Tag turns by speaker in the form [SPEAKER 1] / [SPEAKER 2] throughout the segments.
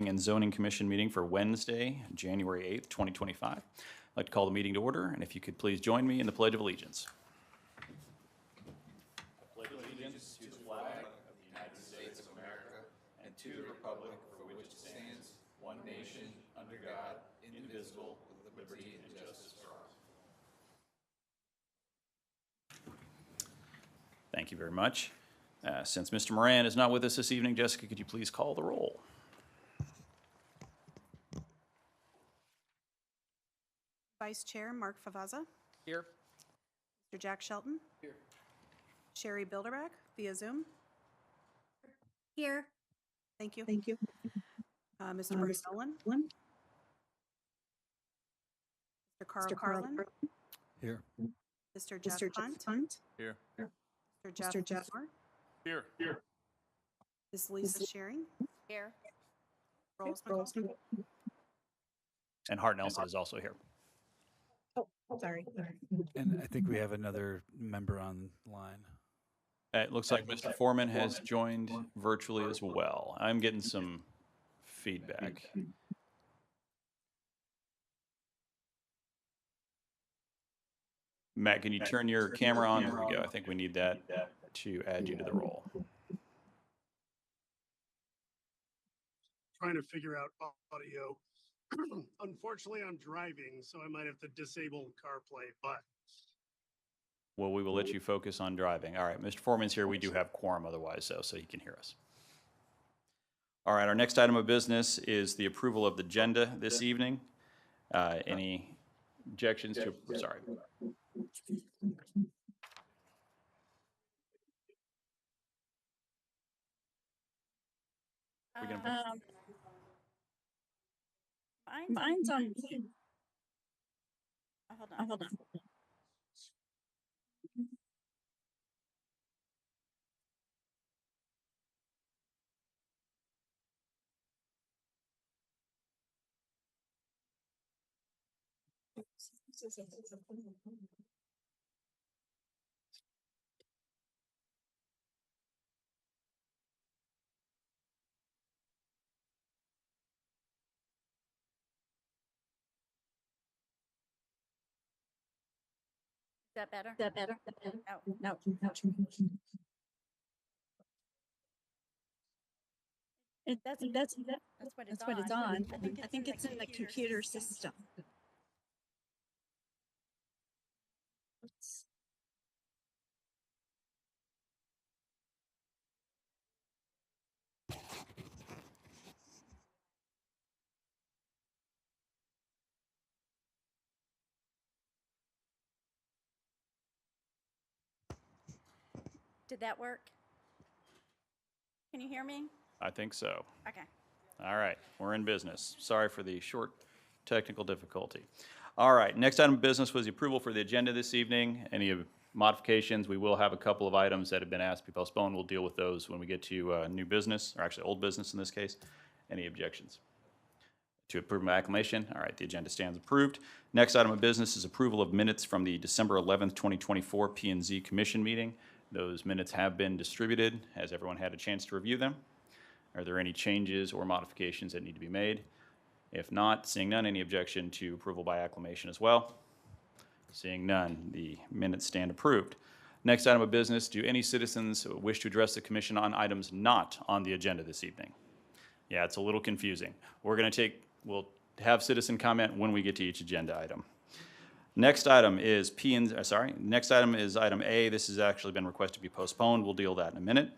[SPEAKER 1] and Zoning Commission meeting for Wednesday, January 8th, 2025. I'd like to call the meeting to order, and if you could please join me in the Pledge of Allegiance. I pledge allegiance to the flag of the United States of America and to the republic for which it stands, one nation, under God, indivisible, with liberty and justice for all. Thank you very much. Since Mr. Moran is not with us this evening, Jessica, could you please call the roll?
[SPEAKER 2] Vice Chair Mark Favazza.
[SPEAKER 1] Here.
[SPEAKER 2] Mr. Jack Shelton.
[SPEAKER 1] Here.
[SPEAKER 2] Sherry Bilderback via Zoom.
[SPEAKER 3] Here.
[SPEAKER 2] Thank you.
[SPEAKER 3] Thank you.
[SPEAKER 2] Mr. Bruce Nolan. Mr. Carl Carlin.
[SPEAKER 4] Here.
[SPEAKER 2] Mr. Jeff Hunt.
[SPEAKER 4] Here.
[SPEAKER 2] Mr. Jeff Moore.
[SPEAKER 4] Here.
[SPEAKER 2] Ms. Lisa Shearing.
[SPEAKER 3] Here.
[SPEAKER 2] Rolls McCall.
[SPEAKER 1] And Hart Nelson is also here.
[SPEAKER 3] Oh, sorry.
[SPEAKER 4] And I think we have another member online.
[SPEAKER 1] It looks like Mr. Foreman has joined virtually as well. I'm getting some feedback. Matt, can you turn your camera on? There we go. I think we need that to add you to the roll.
[SPEAKER 5] Trying to figure out audio. Unfortunately, I'm driving, so I might have to disable CarPlay, but
[SPEAKER 1] Well, we will let you focus on driving. All right, Mr. Foreman's here. We do have quorum otherwise, so he can hear us. All right, our next item of business is the approval of the agenda this evening. Any objections to, sorry. We're gonna-
[SPEAKER 3] Mine's on. Hold on.
[SPEAKER 6] Is that better?
[SPEAKER 3] No.
[SPEAKER 6] That's what it's
[SPEAKER 3] on.
[SPEAKER 6] I think it's in the computer system. Did that work? Can you hear me?
[SPEAKER 1] I think so.
[SPEAKER 6] Okay.
[SPEAKER 1] All right, we're in business. Sorry for the short technical difficulty. All right, next item of business was the approval for the agenda this evening. Any modifications? We will have a couple of items that have been asked to be postponed. We'll deal with those when we get to new business, or actually old business in this case. Any objections? To approve by acclamation? All right, the agenda stands approved. Next item of business is approval of minutes from the December 11th, 2024 P&Z Commission meeting. Those minutes have been distributed. Has everyone had a chance to review them? Are there any changes or modifications that need to be made? If not, seeing none, any objection to approval by acclamation as well? Seeing none, the minutes stand approved. Next item of business, do any citizens wish to address the commission on items not on the agenda this evening? Yeah, it's a little confusing. We'll have citizen comment when we get to each agenda item. Next item is next item is item A. This has actually been requested to be postponed. We'll deal with that in a minute.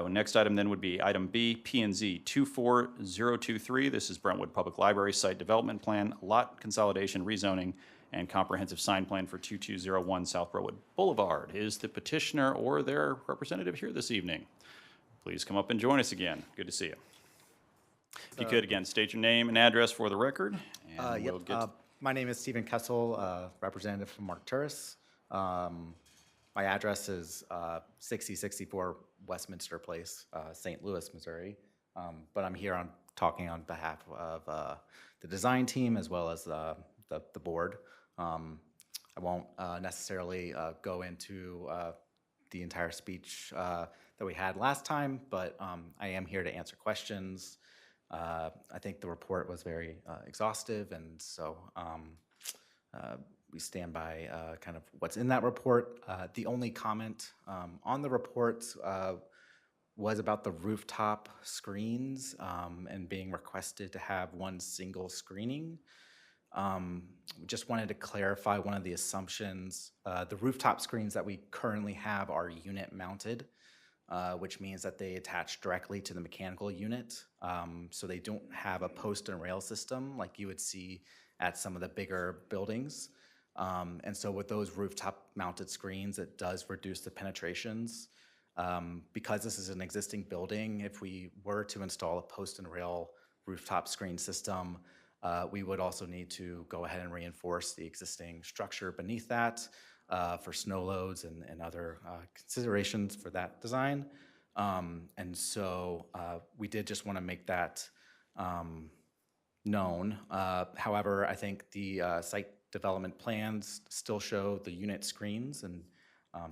[SPEAKER 1] Next item then would be item B, P&Z 24023. This is Brentwood Public Library Site Development Plan, Lot Consolidation, Rezoning, and Comprehensive Sign Plan for 2201 South Brentwood Boulevard. Is the petitioner or their representative here this evening? Please come up and join us again. Good to see you. If you could, again, state your name and address for the record. And we'll get
[SPEAKER 7] My name is Stephen Kessel, representative from Mark Turris. My address is 6064 Westminster Place, St. Louis, Missouri. But I'm here talking on behalf of the design team as well as the board. I won't necessarily go into the entire speech that we had last time, but I am here to answer questions I think the report was very exhaustive, and so we stand by kind of what's in that report. The only comment on the report was about the rooftop screens and being requested to have one single screening. Just wanted to clarify one of the assumptions. The rooftop screens that we currently have are unit mounted, which means that they attach directly to the mechanical unit. So they don't have a post and rail system like you would see at some of the bigger buildings. And so with those rooftop mounted screens, it does reduce the penetrations. Because this is an existing building, if we were to install a post and rail rooftop screen system, we would also need to go ahead and reinforce the existing structure beneath that for snow loads and other considerations for that design. And so we did just want to make that known. However, I think the site development plans still show the unit screens, and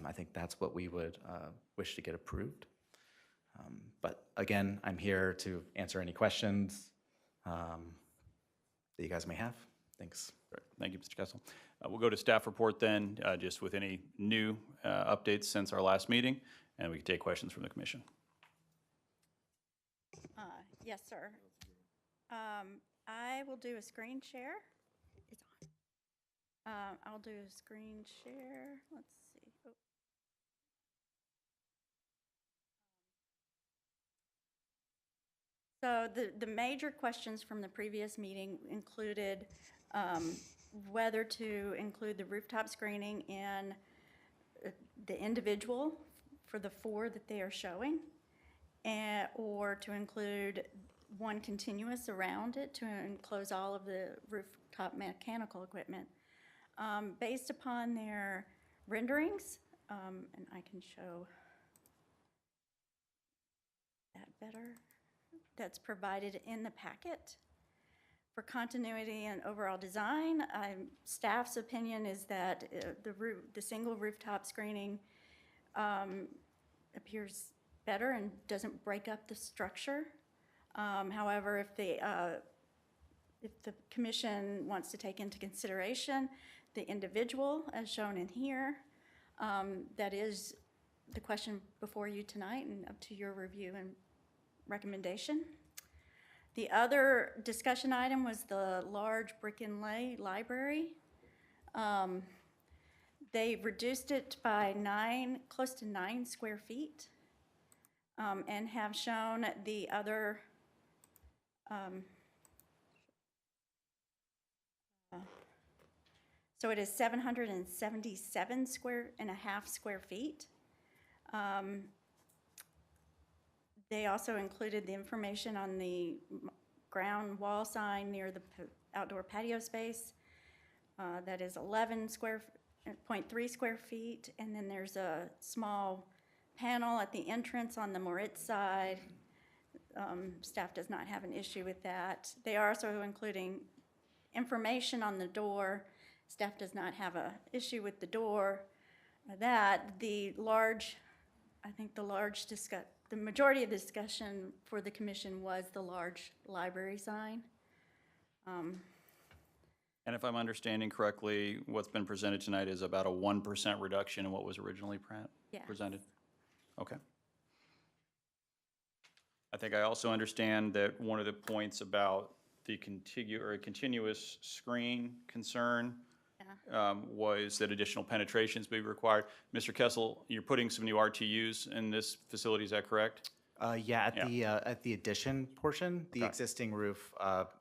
[SPEAKER 7] I think that's what we would wish to get approved. But again, I'm here to answer any questions that you guys may have. Thanks.
[SPEAKER 1] Great. Thank you, Mr. Kessel. We'll go to staff report then, just with any new updates since our last meeting, and we can take questions from the commission.
[SPEAKER 6] Yes, sir. I will do a screen share. It's on. I'll do a screen share. Let's see. Oh. So the major questions from the previous meeting included whether to include the rooftop screening in the individual for the 4 that they are showing, or to include one continuous around it to enclose all of the rooftop mechanical equipment. Based upon their renderings, and I can show that better, that's provided in the packet. For continuity and overall design, staff's opinion is that the single rooftop screening appears better and doesn't break up the structure. However, if the commission wants to take into consideration the individual as shown in here, that is the question before you tonight and up to your review and recommendation. The other discussion item was the large brick inlay library. They reduced it by close to 9 square feet, and have shown the other so it is 777.5 square feet. They also included the information on the ground wall sign near the outdoor patio space. That is 11.3 square feet. And then there's a small panel at the entrance on the Moritz side. Staff does not have an issue with that. They are also including information on the door. Staff does not have an issue with the door. The majority of the discussion for the commission was the large library sign.
[SPEAKER 1] And if I'm understanding correctly, what's been presented tonight is about a 1% reduction in what was originally presented? Okay. I think I also understand that one of the points about the continuous screen concern was that additional penetrations be required. Mr. Kessel, you're putting some new RTUs in this facility, is that correct?
[SPEAKER 7] At the addition portion, the existing roof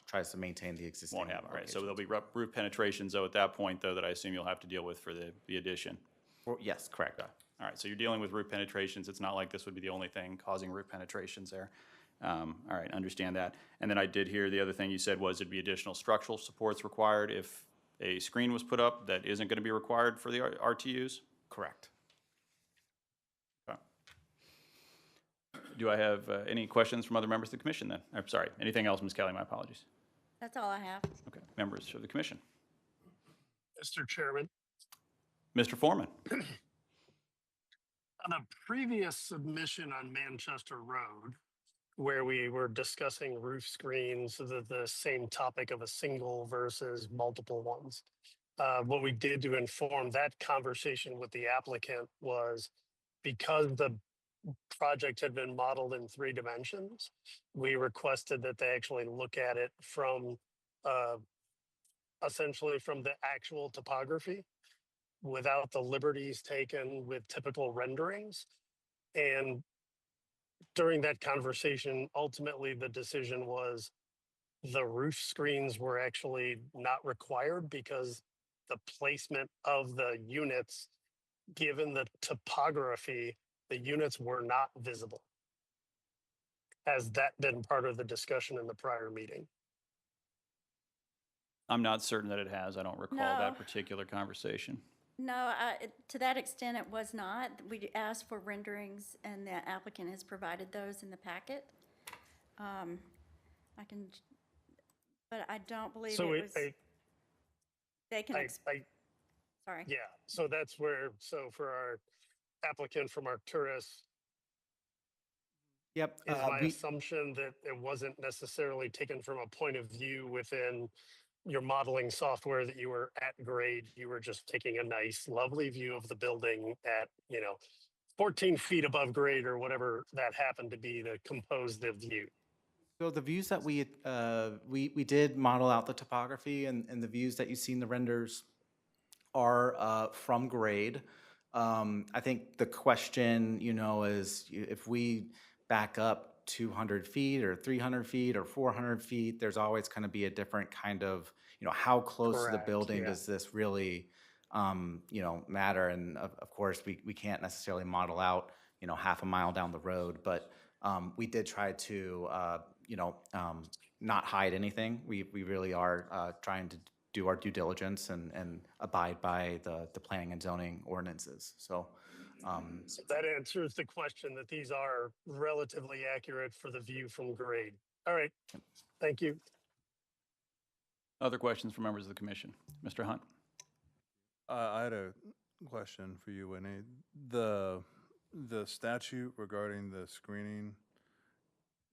[SPEAKER 7] tries to maintain the existing.
[SPEAKER 1] Won't have it, right? So there'll be roof penetrations, though, at that point, though, that I assume you'll have to deal with for the addition.
[SPEAKER 7] Yes, correct.
[SPEAKER 1] Okay. All right, so you're dealing with roof penetrations. It's not like this would be the only thing causing roof penetrations there. All right, understand that. And then I did hear the other thing you said was there'd be additional structural supports required if a screen was put up that isn't going to be required for the RTUs?
[SPEAKER 7] Correct.
[SPEAKER 1] Okay. Do I have any questions from other members of the commission then? I'm sorry, anything else, Ms. Kelly? My apologies.
[SPEAKER 6] That's all I have.
[SPEAKER 1] Okay, members of the commission.
[SPEAKER 5] Mr. Chairman,
[SPEAKER 1] Mr. Foreman.
[SPEAKER 5] on a previous submission on Manchester Road, where we were discussing roof screens, the same topic of a single versus multiple ones. What we did to inform that conversation with the applicant was because the project had been modeled in 3 dimensions, we requested that they actually look at it from uh, essentially from the actual topography without the liberties taken with typical renderings. And during that conversation, ultimately the decision was the roof screens were actually not required because the placement of the units, given the topography, the units were not visible. Has that been part of the discussion in the prior meeting?
[SPEAKER 1] I'm not certain that it has. I don't recall
[SPEAKER 6] No.
[SPEAKER 1] that particular conversation.
[SPEAKER 6] No, to that extent, it was not. We asked for renderings, and the applicant has provided those in the packet. I can, but I don't believe
[SPEAKER 5] So
[SPEAKER 6] it was, they can, sorry.
[SPEAKER 5] yeah, so that's where, so for our applicant from Arcturus,
[SPEAKER 7] Yep.
[SPEAKER 5] is my
[SPEAKER 7] We,
[SPEAKER 5] assumption that it wasn't necessarily taken from a point of view within your modeling software that you were at grade. You were just taking a nice, lovely view of the building at, 14 feet above grade or whatever that happened to be to compose the view.
[SPEAKER 7] so the views that we did model out the topography, and the views that you see in the renders are from grade. I think the question, is if we back up 200 feet or 300 feet or 400 feet, there's always going to be a different kind of, how close to the
[SPEAKER 5] Correct,
[SPEAKER 7] building
[SPEAKER 5] yeah.
[SPEAKER 7] does this really, matter? And of course, we can't necessarily model out, half a mile down the road, but we did try to, not hide anything. We really are trying to do our due diligence and abide by the planning and zoning ordinances. So,
[SPEAKER 5] So that answers the question that these are relatively accurate for the view from grade. All right, thank you.
[SPEAKER 1] Other questions from members of the commission? Mr. Hunt?
[SPEAKER 8] I had a question for you, Winnie. The statute regarding the screening,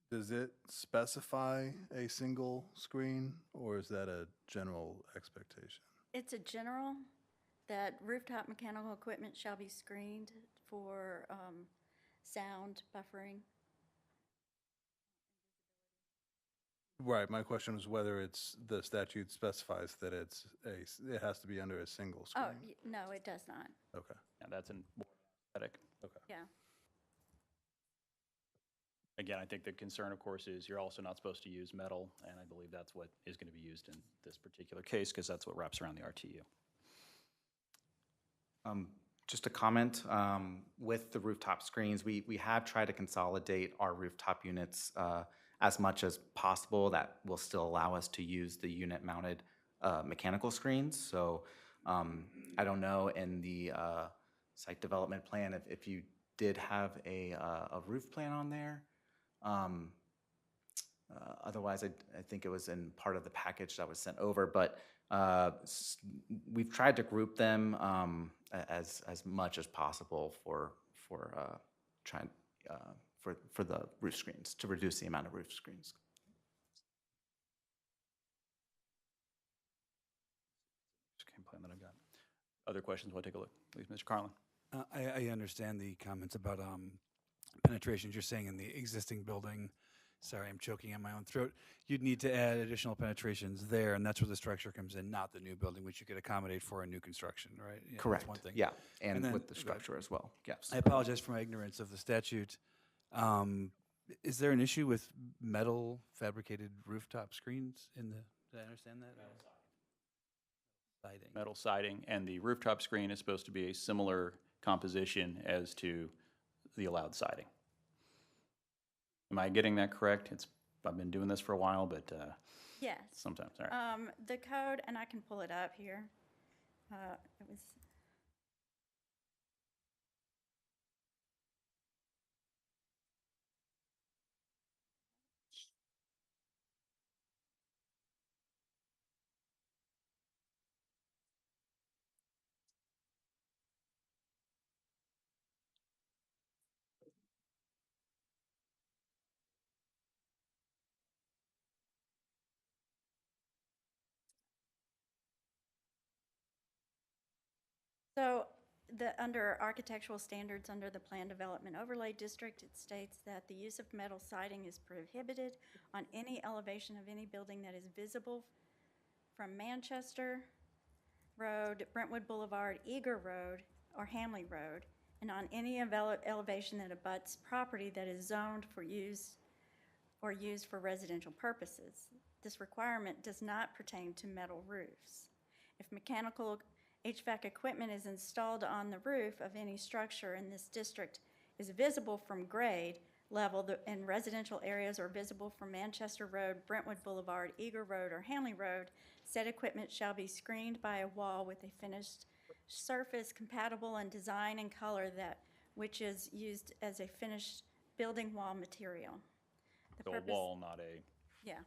[SPEAKER 8] does it specify a single screen, or is that a general expectation?
[SPEAKER 6] It's a general that rooftop mechanical equipment shall be screened for sound buffering.
[SPEAKER 8] Right, my question was whether the statute specifies that it has to be under a single
[SPEAKER 6] Oh,
[SPEAKER 8] screen.
[SPEAKER 6] no, it does not.
[SPEAKER 8] Okay.
[SPEAKER 1] Yeah, that's an aesthetic.
[SPEAKER 6] Yeah.
[SPEAKER 1] Again, I think the concern, of course, is you're also not supposed to use metal, and I believe that's what is going to be used in this particular case, because that's what wraps around the RTU.
[SPEAKER 7] just a comment, with the rooftop screens, we have tried to consolidate our rooftop units as much as possible. That will still allow us to use the unit-mounted mechanical screens. So I don't know in the site development plan if you did have a roof plan on there. Otherwise, I think it was in part of the package that was sent over, but we've tried to group them as much as possible for trying for the roof screens, to reduce the amount of roof screens.
[SPEAKER 1] Game plan that I've got. Other questions? Want to take a look? Please, Mr. Carlin.
[SPEAKER 4] I understand the comments about penetrations. You're saying in the existing building, sorry, I'm choking on my own throat, you'd need to add additional penetrations there, and that's where the structure comes in, not the new building, which you could accommodate for a new construction, right? Yeah, that's
[SPEAKER 7] Correct.
[SPEAKER 4] one thing.
[SPEAKER 7] Yeah, and
[SPEAKER 4] then-
[SPEAKER 7] with the structure as well. Yes.
[SPEAKER 4] I apologize for my ignorance of the statute. Is there an issue with metal fabricated rooftop screens in the, did I understand that? Siding.
[SPEAKER 1] Metal siding, and the rooftop screen is supposed to be a similar composition as to the allowed siding. Am I getting that correct? I've been doing this for a while, but
[SPEAKER 6] Yes.
[SPEAKER 1] sometimes, all right.
[SPEAKER 6] The code, and I can pull it up here. It was. So under architectural standards under the Plan Development Overlay District, it states that the use of metal siding is prohibited on any elevation of any building that is visible from Manchester Road, Brentwood Boulevard, Eager Road, or Hamley Road, and on any elevation that abuts property that is zoned for use or used for residential purposes. This requirement does not pertain to metal roofs. If mechanical HVAC equipment is installed on the roof of any structure in this district is visible from grade level in residential areas or visible from Manchester Road, Brentwood Boulevard, Eager Road, or Hanley Road, said equipment shall be screened by a wall with a finished surface compatible in design and color which is used as a finished building wall material.
[SPEAKER 1] So a wall, not a
[SPEAKER 6] Yeah.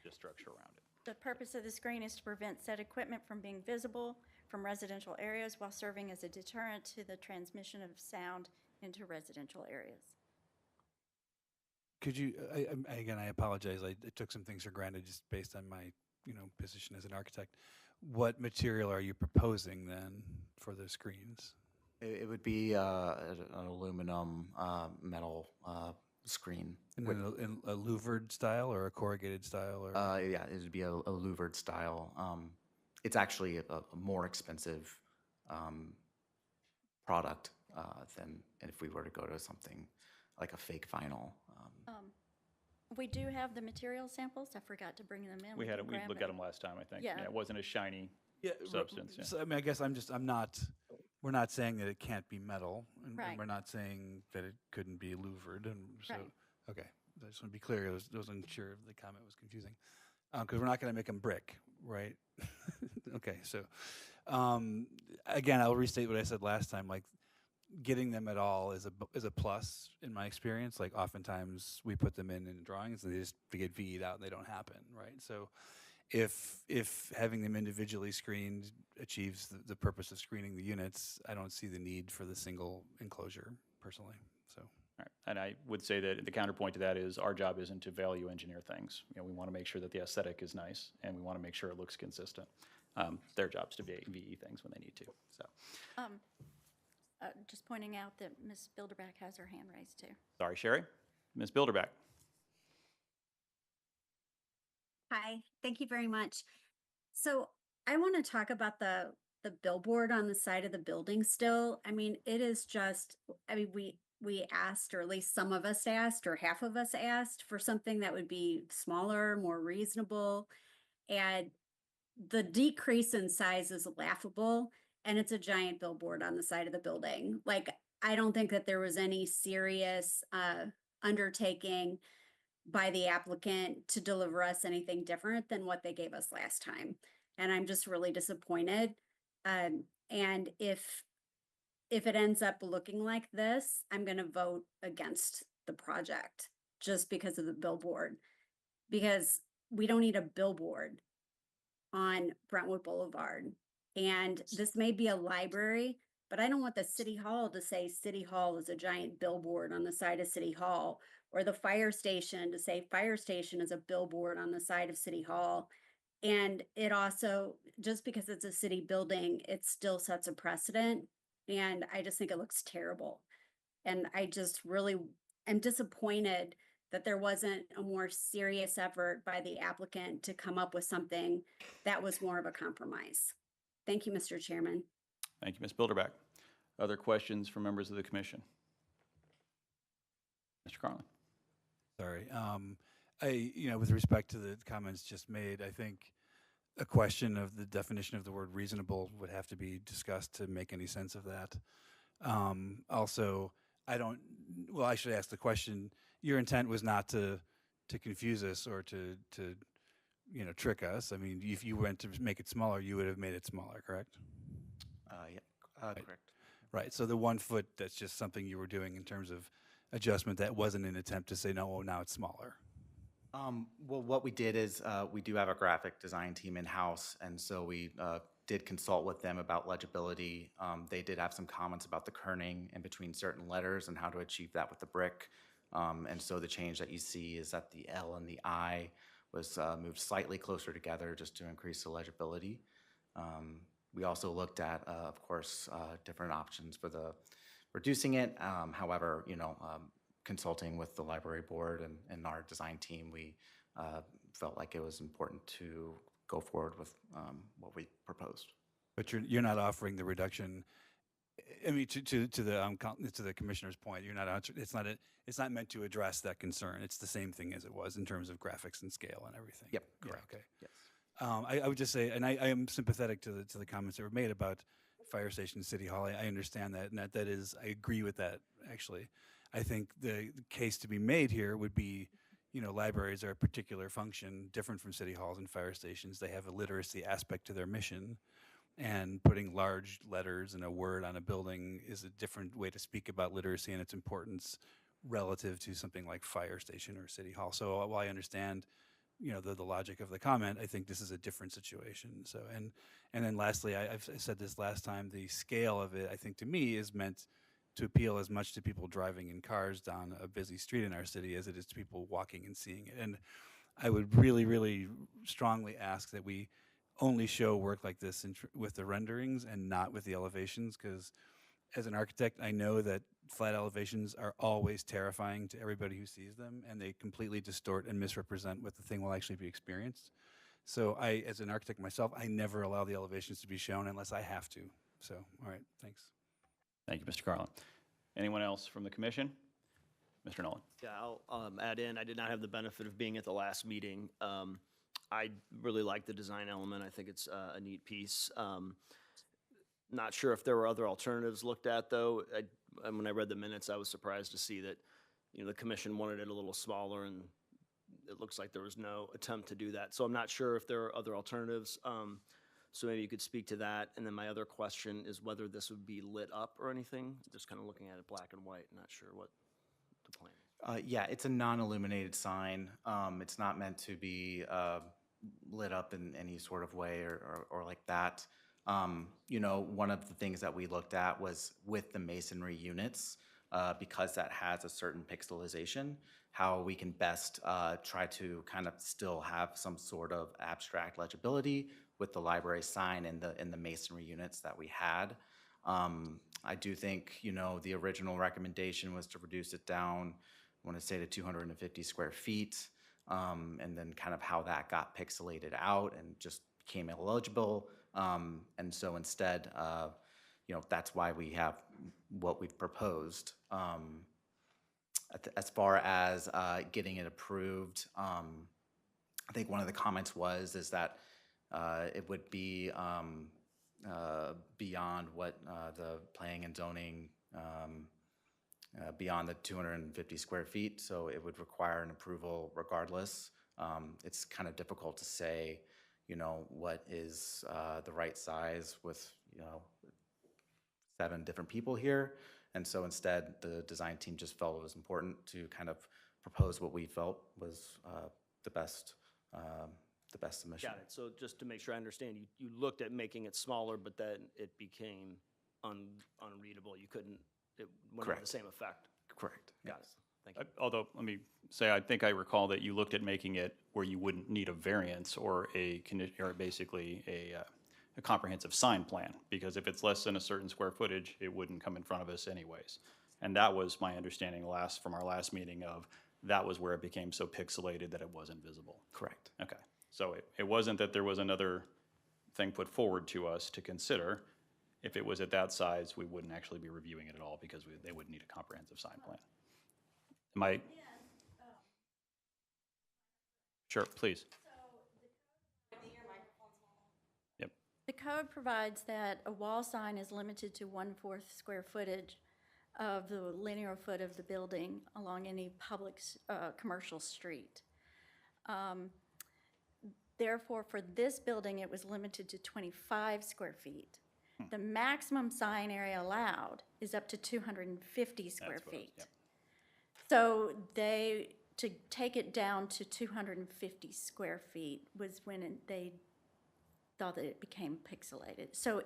[SPEAKER 1] just structure around it.
[SPEAKER 6] The purpose of the screen is to prevent said equipment from being visible from residential areas while serving as a deterrent to the transmission of sound into residential areas.
[SPEAKER 4] Could you, again, I apologize, I took some things for granted just based on my, position as an architect. What material are you proposing then for the screens?
[SPEAKER 7] It would be an aluminum metal screen.
[SPEAKER 4] In a louvered style or a corrugated style? Or?
[SPEAKER 7] Yeah, it would be a louvered style. It's actually a more expensive product than if we were to go to something like a fake vinyl.
[SPEAKER 6] We do have the material samples. I forgot to bring them in.
[SPEAKER 1] We
[SPEAKER 6] can
[SPEAKER 1] looked
[SPEAKER 6] grab
[SPEAKER 1] at
[SPEAKER 6] it.
[SPEAKER 1] them last time, I think.
[SPEAKER 6] Yeah.
[SPEAKER 1] It wasn't a shiny substance. Yeah.
[SPEAKER 4] So, I guess we're not saying that it can't be metal, and
[SPEAKER 6] Right.
[SPEAKER 4] we're not saying that it couldn't be louvered, and so,
[SPEAKER 6] Right.
[SPEAKER 4] okay. I just want to be clear, I wasn't sure if the comment was confusing. Because we're not going to make them brick, right? Okay, so, again, I'll restate what I said last time, like, getting them at all is a plus in my experience. Like oftentimes we put them in drawings and they get VE'd out and they don't happen, right? So if having them individually screened achieves the purpose of screening the units, I don't see the need for the single enclosure personally. So
[SPEAKER 1] All right. And I would say that the counterpoint to that is our job isn't to value engineer things. We want to make sure that the aesthetic is nice and we want to make sure it looks consistent. Their job's to VE things when they need to. So
[SPEAKER 6] Just pointing out that Ms. Bilderback has her hand raised too.
[SPEAKER 1] sorry, Sherry. Ms. Bilderback.
[SPEAKER 3] Hi, thank you very much. So I want to talk about the billboard on the side of the building still. I mean, it is just, I mean, we asked, or at least some of us asked, or half of us asked for something that would be smaller, more reasonable. And the decrease in size is laughable, and it's a giant billboard on the side of the building. Like, I don't think that there was any serious undertaking by the applicant to deliver us anything different than what they gave us last time. And I'm just really disappointed. And if it ends up looking like this, I'm going to vote against the project just because of the billboard, because we don't need a billboard on Brentwood Boulevard. And this may be a library, but I don't want the city hall to say City Hall is a giant billboard on the side of City Hall, or the fire station to say fire station is a billboard on the side of City Hall. And it also, just because it's a city building, it still sets a precedent. And I just think it looks terrible. And I just really am disappointed that there wasn't a more serious effort by the applicant to come up with something that was more of a compromise. Thank you, Mr. Chairman.
[SPEAKER 1] Thank you, Ms. Bilderback. Other questions from members of the commission? Mr. Carlin.
[SPEAKER 4] sorry. With respect to the comments just made, I think a question of the definition of the word reasonable would have to be discussed to make any sense of that. Also, I should ask the question, your intent was not to confuse us or to trick us. I mean, if you went to make it smaller, you would have made it smaller, correct?
[SPEAKER 7] Yeah, correct.
[SPEAKER 4] Right, so the 1 foot, that's just something you were doing in terms of adjustment that wasn't an attempt to say, no, well, now it's smaller.
[SPEAKER 7] Well, what we did is we do have a graphic design team in-house, and so we did consult with them about legibility. They did have some comments about the kerning in between certain letters and how to achieve that with the brick. And so the change that you see is that the L and the I was moved slightly closer together just to increase the legibility. We also looked at, of course, different options for the reducing it. However, consulting with the library board and our design team, we felt like it was important to go forward with what we proposed.
[SPEAKER 4] But you're not offering the reduction. I mean, to the commissioner's point, you're not answering. It's not meant to address that concern. It's the same thing as it was in terms of graphics and scale and everything.
[SPEAKER 7] Yep,
[SPEAKER 4] Yeah,
[SPEAKER 7] correct.
[SPEAKER 4] okay.
[SPEAKER 7] Yes.
[SPEAKER 4] I would just say, and I am sympathetic to the comments that were made about fire station, city hall. I understand that, and that is, I agree with that, actually. I think the case to be made here would be, libraries are a particular function, different from city halls and fire stations. They have a literacy aspect to their mission, and putting large letters and a word on a building is a different way to speak about literacy and its importance relative to something like fire station or city hall. So while I understand the logic of the comment, I think this is a different situation. So, and then lastly, I said this last time, the scale of it, I think to me is meant to appeal as much to people driving in cars down a busy street in our city as it is to people walking and seeing it. And I would really, really strongly ask that we only show work like this with the renderings and not with the elevations, because as an architect, I know that flat elevations are always terrifying to everybody who sees them, and they completely distort and misrepresent what the thing will actually be experienced. So I, as an architect myself, I never allow the elevations to be shown unless I have to. So, all right, thanks.
[SPEAKER 1] Thank you, Mr. Carlin. Anyone else from the commission? Mr. Nolan?
[SPEAKER 9] Yeah, I'll add in, I did not have the benefit of being at the last meeting. I really like the design element. I think it's a neat piece. Not sure if there were other alternatives looked at, though. When I read the minutes, I was surprised to see that, the commission wanted it a little smaller, and it looks like there was no attempt to do that. So I'm not sure if there are other alternatives. So maybe you could speak to that. And then my other question is whether this would be lit up or anything. Just kind of looking at it black and white, not sure what the plan is.
[SPEAKER 7] Yeah, it's a non-illuminated sign. It's not meant to be lit up in any sort of way or like that. One of the things that we looked at was with the masonry units, because that has a certain pixelization, how we can best try to kind of still have some sort of abstract legibility with the library sign and the masonry units that we had. I do think, the original recommendation was to reduce it down, I want to say to 250 square feet, and then kind of how that got pixelated out and just became illegible. And so instead, that's why we have what we've proposed. As far as getting it approved, I think one of the comments is that it would be beyond what the planning and zoning, beyond the 250 square feet, so it would require an approval regardless. It's kind of difficult to say, what is the right size with, 7 different people here. And so instead, the design team just felt it was important to kind of propose what we felt was the best submission.
[SPEAKER 9] Got it. So just to make sure I understand, you looked at making it smaller, but then it became unreadable. You couldn't, it wouldn't have the
[SPEAKER 7] Correct.
[SPEAKER 9] same effect.
[SPEAKER 7] Correct.
[SPEAKER 9] Got it. Thank you.
[SPEAKER 1] Although, let me say, I think I recall that you looked at making it where you wouldn't need a variance or basically a comprehensive sign plan, because if it's less than a certain square footage, it wouldn't come in front of us anyways. And that was my understanding from our last meeting that was where it became so pixelated that it wasn't visible.
[SPEAKER 7] Correct.
[SPEAKER 1] Okay, so it wasn't that there was another thing put forward to us to consider. If it was at that size, we wouldn't actually be reviewing it at all because they would need a comprehensive sign plan. Am I? Sure, please. Yep.
[SPEAKER 6] The code provides that a wall sign is limited to 1/4 square footage of the linear foot of the building along any public, commercial street. Therefore, for this building, it was limited to 25 square feet. The maximum sign area allowed is up to 250 square
[SPEAKER 1] That's what
[SPEAKER 6] feet.
[SPEAKER 1] yep.
[SPEAKER 6] So to take it down to 250 square feet was when they thought that it became pixelated. So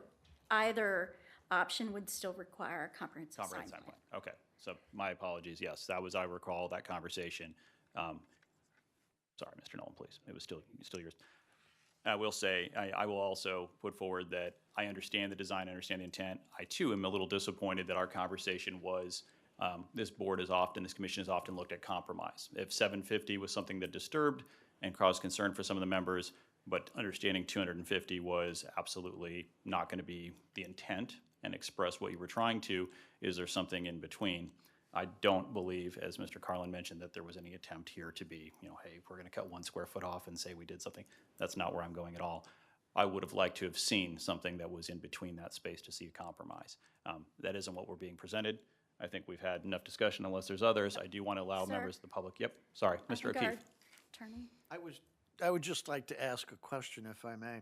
[SPEAKER 6] either option would still require a comprehensive sign
[SPEAKER 1] Comprehensive sign
[SPEAKER 6] plan.
[SPEAKER 1] plan. Okay, so my apologies. Yes, that was, I recall that conversation. Sorry, Mr. Nolan, please. It was still yours. I will say, I will also put forward that I understand the design, I understand the intent. I too am a little disappointed that our conversation was, this board is often, this commission has often looked at compromise. If 750 was something that disturbed and caused concern for some of the members, but understanding 250 was absolutely not going to be the intent and express what you were trying to, is there something in between? I don't believe, as Mr. Carlin mentioned, that there was any attempt here to be, hey, we're going to cut 1 square foot off and say we did something. That's not where I'm going at all. I would have liked to have seen something that was in between that space to see a compromise. That isn't what we're being presented. I think we've had enough discussion unless there's others. I do want to allow
[SPEAKER 6] Sir?
[SPEAKER 1] members of the public. Yep, sorry,
[SPEAKER 6] I
[SPEAKER 1] Mr.
[SPEAKER 6] think our
[SPEAKER 1] O'Keefe.
[SPEAKER 6] attorney.
[SPEAKER 10] I would just like to ask a question, if I may.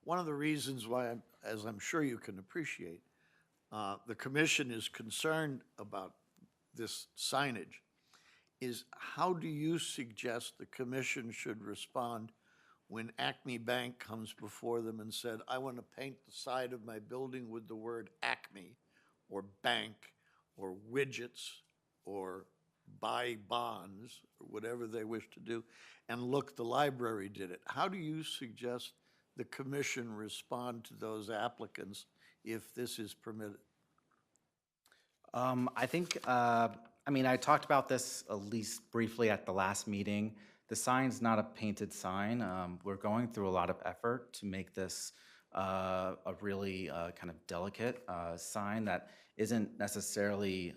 [SPEAKER 10] One of the reasons why, as I'm sure you can appreciate, the commission is concerned about this signage is, how do you suggest the commission should respond when Acme Bank comes before them and said, I want to paint the side of my building with the word Acme or bank or widgets or buy bonds, or whatever they wish to do, and look, the library did it. How do you suggest the commission respond to those applicants if this is permitted?
[SPEAKER 7] I think, I talked about this at least briefly at the last meeting. The sign's not a painted sign. We're going through a lot of effort to make this a really kind of delicate sign that isn't necessarily,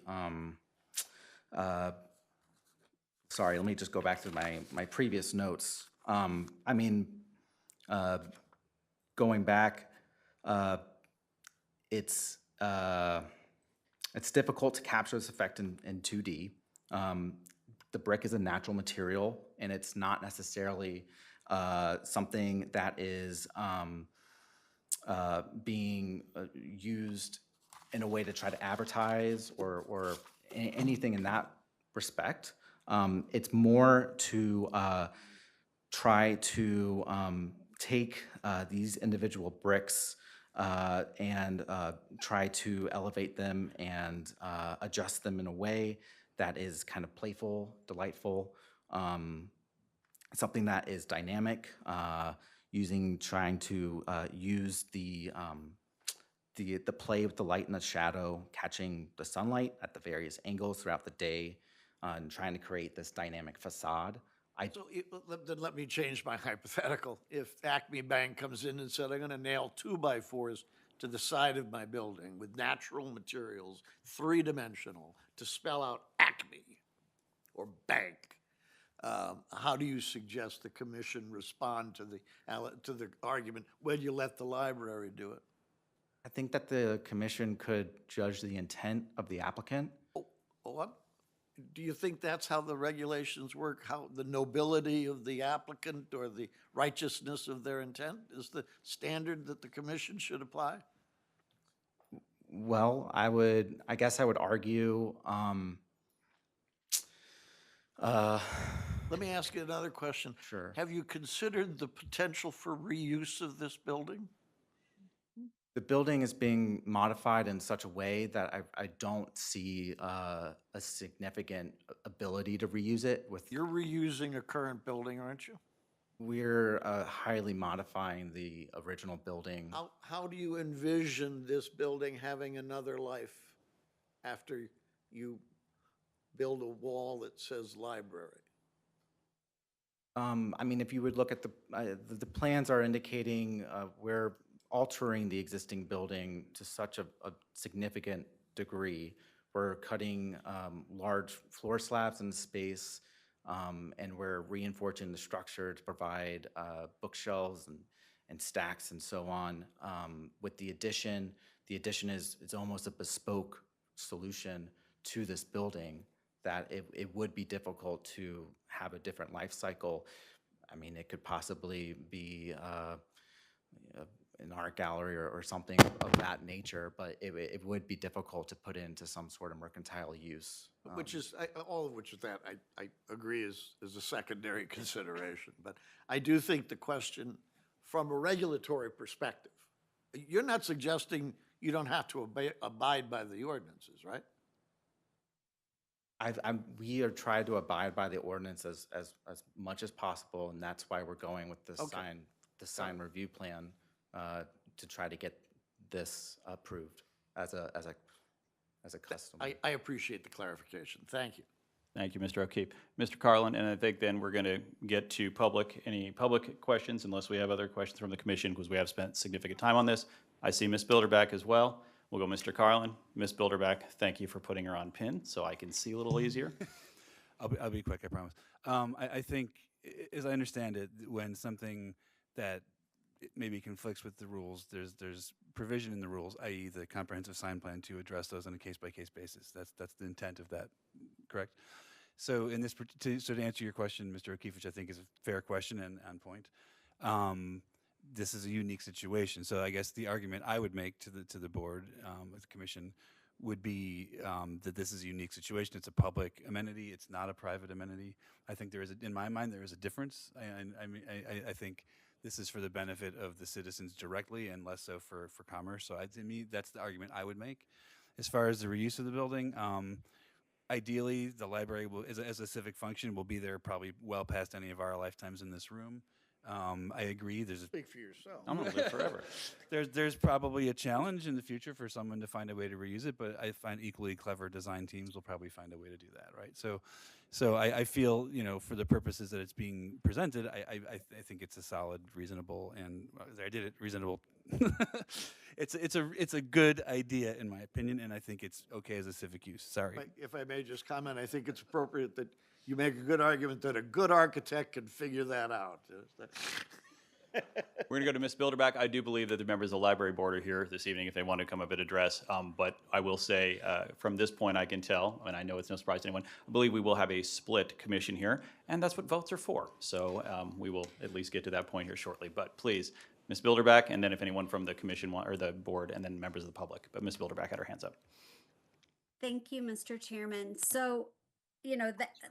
[SPEAKER 7] sorry, let me just go back to my previous notes. Going back, it's difficult to capture this effect in 2D. The brick is a natural material, and it's not necessarily something that is being used in a way to try to advertise or anything in that respect. It's more to try to take these individual bricks and try to elevate them and adjust them in a way that is kind of playful, delightful, something that is dynamic, trying to use the play with the light and the shadow, catching the sunlight at the various angles throughout the day, and trying to create this dynamic facade.
[SPEAKER 10] Then let me change my hypothetical. If Acme Bank comes in and said, I'm going to nail 2x4s to the side of my building with natural materials, 3-dimensional, to spell out Acme or bank, how do you suggest the commission respond to the argument, well, you let the library do it?
[SPEAKER 7] I think that the commission could judge the intent of the applicant.
[SPEAKER 10] What? Do you think that's how the regulations work? How the nobility of the applicant or the righteousness of their intent is the standard that the commission should apply?
[SPEAKER 7] Well, I guess I would argue,
[SPEAKER 10] Let me ask you another question.
[SPEAKER 7] Sure.
[SPEAKER 10] Have you considered the potential for reuse of this building?
[SPEAKER 7] the building is being modified in such a way that I don't see a significant ability to reuse it with.
[SPEAKER 10] You're reusing a current building, aren't you?
[SPEAKER 7] We're highly modifying the original building.
[SPEAKER 10] How do you envision this building having another life after you build a wall that says library?
[SPEAKER 7] I mean, if you would look at the plans are indicating we're altering the existing building to such a significant degree. We're cutting large floor slabs in space, and we're reinforcing the structure to provide bookshelves and stacks and so on. With the addition is almost a bespoke solution to this building that it would be difficult to have a different life cycle. I mean, it could possibly be an art gallery or something of that nature, but it would be difficult to put into some sort of mercantile use.
[SPEAKER 10] Which is, all of which is that I agree is a secondary consideration. But I do think the question, from a regulatory perspective, you're not suggesting you don't have to abide by the ordinances, right?
[SPEAKER 7] We are trying to abide by the ordinance as much as possible, and that's why we're going with this
[SPEAKER 10] Okay.
[SPEAKER 7] sign. the sign review plan to try to get this approved as a custom.
[SPEAKER 10] I appreciate the clarification. Thank you.
[SPEAKER 1] Thank you, Mr. O'Keefe. Mr. Carlin, and I think then we're going to get to any public questions unless we have other questions from the commission, because we have spent significant time on this. I see Ms. Bilderback as well. We'll go Mr. Carlin. Ms. Bilderback, thank you for putting her on pin so I can see a little easier.
[SPEAKER 4] I'll be quick, I promise. I think, as I understand it, when something that maybe conflicts with the rules, there's provision in the rules, i.e. the comprehensive sign plan, to address those on a case-by-case basis. That's the intent of that, correct? So in this, to answer your question, Mr. O'Keefe, which I think is a fair question and on point, this is a unique situation. So I guess the argument I would make to the board, the commission, would be that this is a unique situation. It's a public amenity. It's not a private amenity. I think in my mind, there is a difference. I think this is for the benefit of the citizens directly and less so for commerce. So to me, that's the argument I would make. As far as the reuse of the building, ideally, the library as a civic function will be there probably well past any of our lifetimes in this room. I agree.
[SPEAKER 10] Speak for yourself.
[SPEAKER 1] I'm going to live forever.
[SPEAKER 4] There's probably a challenge in the future for someone to find a way to reuse it, but I find equally clever design teams will probably find a way to do that, right? So I feel, for the purposes that it's being presented, I think it's a solid, reasonable, and I did it reasonable. It's a good idea in my opinion, and I think it's okay as a civic use. Sorry.
[SPEAKER 10] If I may just comment, I think it's appropriate that you make a good argument that a good architect can figure that out.
[SPEAKER 1] We're going to go to Ms. Bilderback. I do believe that the members of the library board are here this evening if they want to come up and address. But I will say, from this point, I can tell, and I know it's no surprise to anyone, I believe we will have a split commission here, and that's what votes are for. So we will at least get to that point here shortly. But please, Ms. Bilderback, and then if anyone from the commission or the board, and then members of the public. But Ms. Bilderback had her hands up.
[SPEAKER 3] Thank you, Mr. Chairman. So,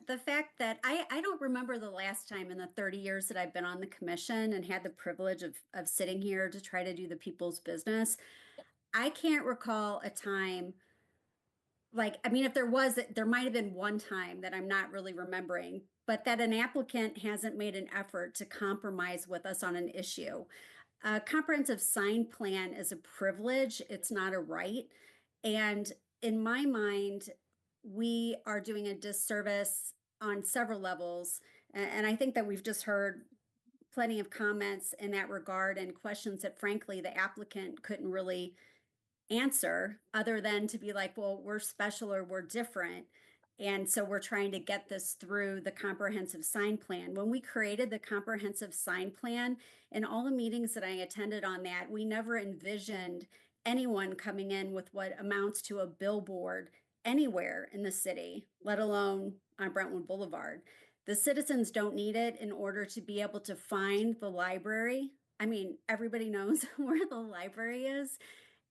[SPEAKER 3] the fact that I don't remember the last time in the 30 years that I've been on the commission and had the privilege of sitting here to try to do the people's business. I can't recall a time, if there was, there might have been one time that I'm not really remembering, but that an applicant hasn't made an effort to compromise with us on an issue. A comprehensive sign plan is a privilege, it's not a right. And in my mind, we are doing a disservice on several levels. And I think that we've just heard plenty of comments in that regard and questions that frankly the applicant couldn't really answer other than to be like, well, we're special or we're different. And so we're trying to get this through the comprehensive sign plan. When we created the comprehensive sign plan, in all the meetings that I attended on that, we never envisioned anyone coming in with what amounts to a billboard anywhere in the city, let alone on Brentwood Boulevard. The citizens don't need it in order to be able to find the library. I mean, everybody knows where the library is.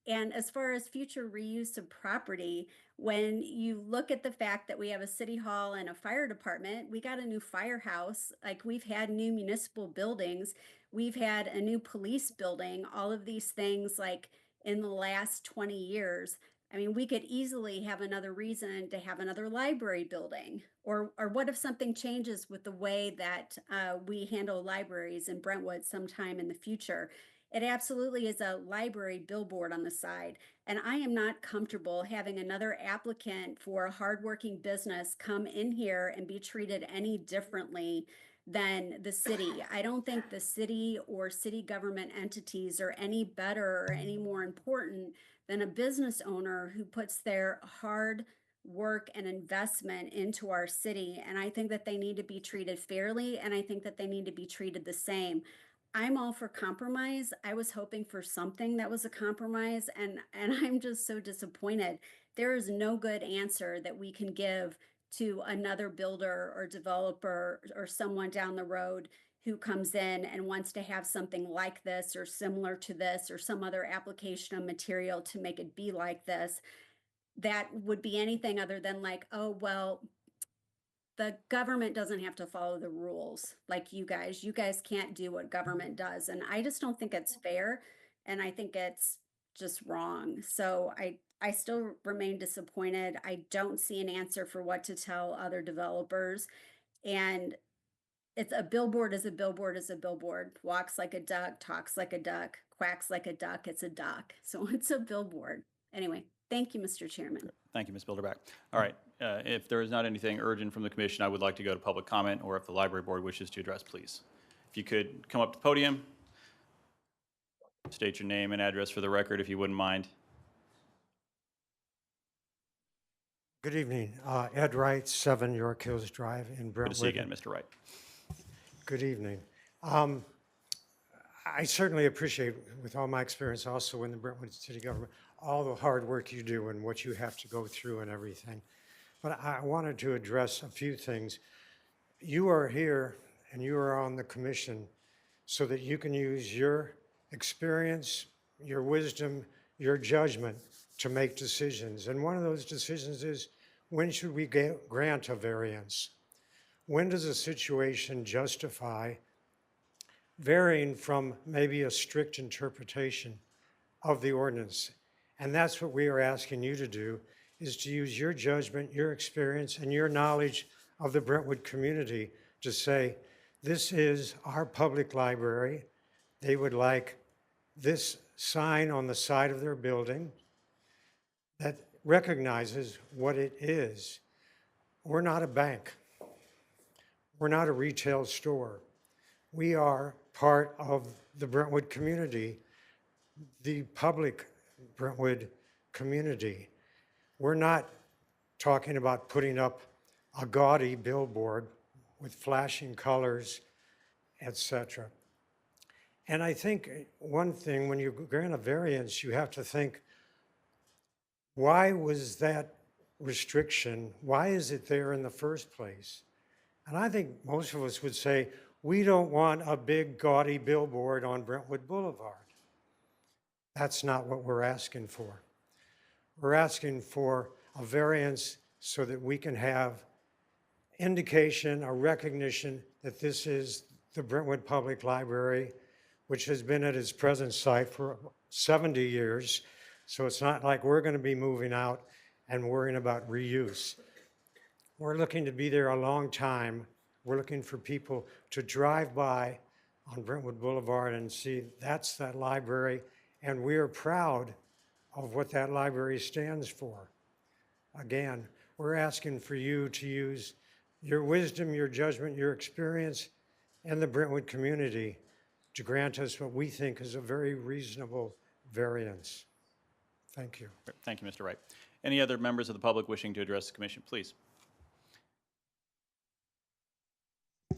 [SPEAKER 3] And as far as future reuse of property, when you look at the fact that we have a city hall and a fire department, we got a new firehouse, like we've had new municipal buildings, we've had a new police building, all of these things like in the last 20 years. I mean, we could easily have another reason to have another library building. Or what if something changes with the way that we handle libraries in Brentwood sometime in the future? It absolutely is a library billboard on the side. And I am not comfortable having another applicant for a hardworking business come in here and be treated any differently than the city. I don't think the city or city government entities are any better or any more important than a business owner who puts their hard work and investment into our city. And I think that they need to be treated fairly, and I think that they need to be treated the same. I'm all for compromise. I was hoping for something that was a compromise, and I'm just so disappointed. There is no good answer that we can give to another builder or developer or someone down the road who comes in and wants to have something like this or similar to this or some other application of material to make it be like this. That would be anything other than like, oh, well, the government doesn't have to follow the rules like you guys. You guys can't do what government does. And I just don't think it's fair. And I think it's just wrong. So I still remain disappointed. I don't see an answer for what to tell other developers. And it's a billboard is a billboard is a billboard. Walks like a duck, talks like a duck, quacks like a duck, it's a duck. So it's a billboard. Anyway, thank you, Mr. Chairman.
[SPEAKER 1] Thank you, Ms. Bilderback. All right, if there is not anything urgent from the commission, I would like to go to public comment, or if the library board wishes to address, please. If you could come up to the podium, state your name and address for the record, if you wouldn't mind.
[SPEAKER 11] Good evening. Ed Wright, 7 York Hills Drive in Brentwood.
[SPEAKER 1] Good to see you again, Mr. Wright.
[SPEAKER 11] Good evening. I certainly appreciate, with all my experience also in the Brentwood city government, all the hard work you do and what you have to go through and everything. But I wanted to address a few things. You are here and you are on the commission so that you can use your experience, your wisdom, your judgment to make decisions. And one of those decisions is, when should we grant a variance? When does a situation justify varying from maybe a strict interpretation of the ordinance? And that's what we are asking you to do, is to use your judgment, your experience, and your knowledge of the Brentwood community to say, this is our public library. They would like this sign on the side of their building that recognizes what it is. We're not a bank. We're not a retail store. We are part of the Brentwood community, the public Brentwood community. We're not talking about putting up a gaudy billboard with flashing colors, etc. And I think one thing, when you grant a variance, you have to think, why was that restriction, why is it there in the first place? And I think most of us would say, we don't want a big gaudy billboard on Brentwood Boulevard. That's not what we're asking for. We're asking for a variance so that we can have indication, a recognition that this is the Brentwood Public Library, which has been at its present site for 70 years. So it's not like we're going to be moving out and worrying about reuse. We're looking to be there a long time. We're looking for people to drive by on Brentwood Boulevard and see that's that library, and we are proud of what that library stands for. Again, we're asking for you to use your wisdom, your judgment, your experience, and the Brentwood community to grant us what we think is a very reasonable variance. Thank you.
[SPEAKER 1] Thank you, Mr. Wright. Any other members of the public wishing to address the commission, please?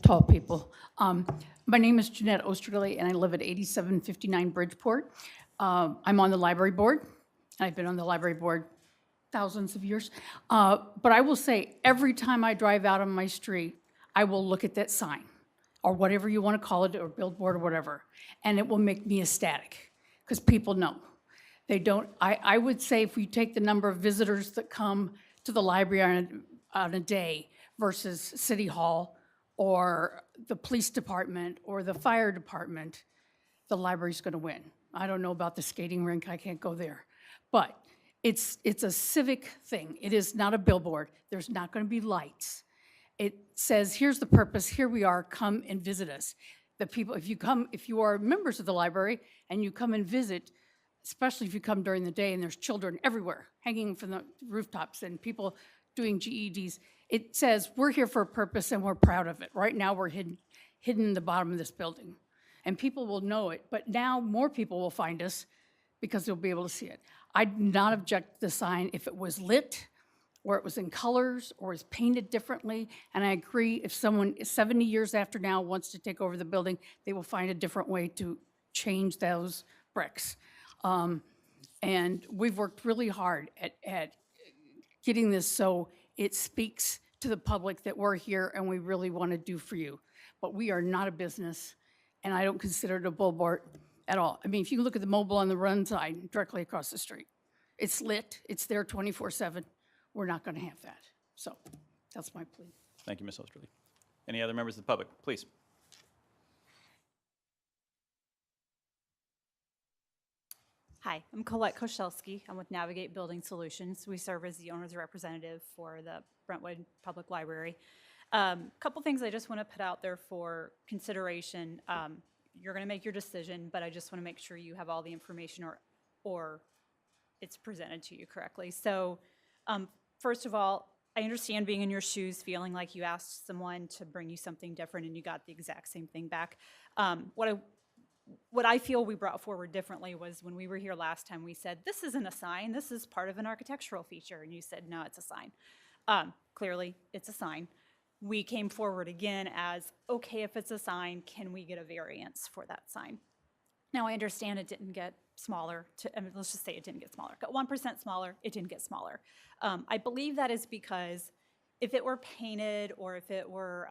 [SPEAKER 12] Tall people. My name is Jeanette Osterley, and I live at 8759 Bridgeport. I'm on the library board. I've been on the library board thousands of years. But I will say, every time I drive out on my street, I will look at that sign, or whatever you want to call it, or billboard or whatever, and it will make me ecstatic, because people know. They don't, I would say, if we take the number of visitors that come to the library on a day versus City Hall or the police department or the fire department, the library's going to win. I don't know about the skating rink, I can't go there. But it's a civic thing. It is not a billboard. There's not going to be lights. It says, here's the purpose, here we are, come and visit us. The people, if you are members of the library and you come and visit, especially if you come during the day and there's children everywhere hanging from the rooftops and people doing GEDs, it says, we're here for a purpose and we're proud of it. Right now we're hidden in the bottom of this building. And people will know it, but now more people will find us because they'll be able to see it. I'd not object to the sign if it was lit, or it was in colors, or is painted differently. And I agree, if someone 70 years after now wants to take over the building, they will find a different way to change those bricks. And we've worked really hard at getting this so it speaks to the public that we're here and we really want to do for you. But we are not a business, and I don't consider it a billboard at all. I mean, if you look at the Mobile on the Run sign directly across the street, it's lit, it's there 24/7. We're not going to have that. So that's my plea.
[SPEAKER 1] Thank you, Ms. Osterley. Any other members of the public, please?
[SPEAKER 13] Hi, I'm Colette Koszalski. I'm with Navigate Building Solutions. We serve as the owner's representative for the Brentwood Public Library. Couple things I just want to put out there for consideration. You're going to make your decision, but I just want to make sure you have all the information or it's presented to you correctly. So first of all, I understand being in your shoes, feeling like you asked someone to bring you something different and you got the exact same thing back. What I feel we brought forward differently was when we were here last time, we said, this isn't a sign, this is part of an architectural feature. And you said, no, it's a sign. Clearly, it's a sign. We came forward again as, okay, if it's a sign, can we get a variance for that sign? Now, I understand it didn't get smaller. Let's just say it didn't get smaller. It got 1% smaller, it didn't get smaller. I believe that is because if it were painted or if it were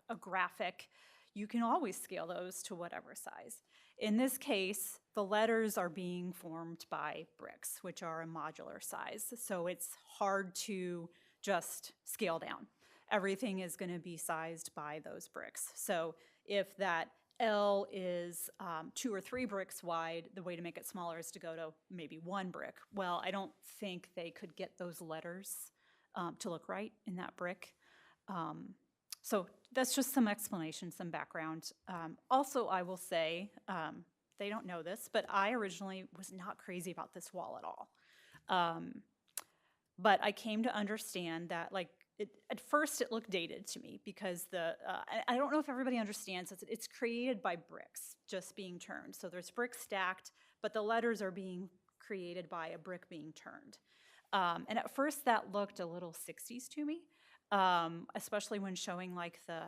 [SPEAKER 13] a graphic, you can always scale those to whatever size. In this case, the letters are being formed by bricks, which are a modular size. So it's hard to just scale down. Everything is going to be sized by those bricks. So if that L is 2 or 3 bricks wide, the way to make it smaller is to go to maybe 1 brick. Well, I don't think they could get those letters to look right in that brick. So that's just some explanation, some background. Also, I will say, they don't know this, but I originally was not crazy about this wall at all. But I came to understand that, like, at first it looked dated to me because I don't know if everybody understands, it's created by bricks just being turned. So there's bricks stacked, but the letters are being created by a brick being turned. And at first that looked a little 60s to me. Especially when showing like the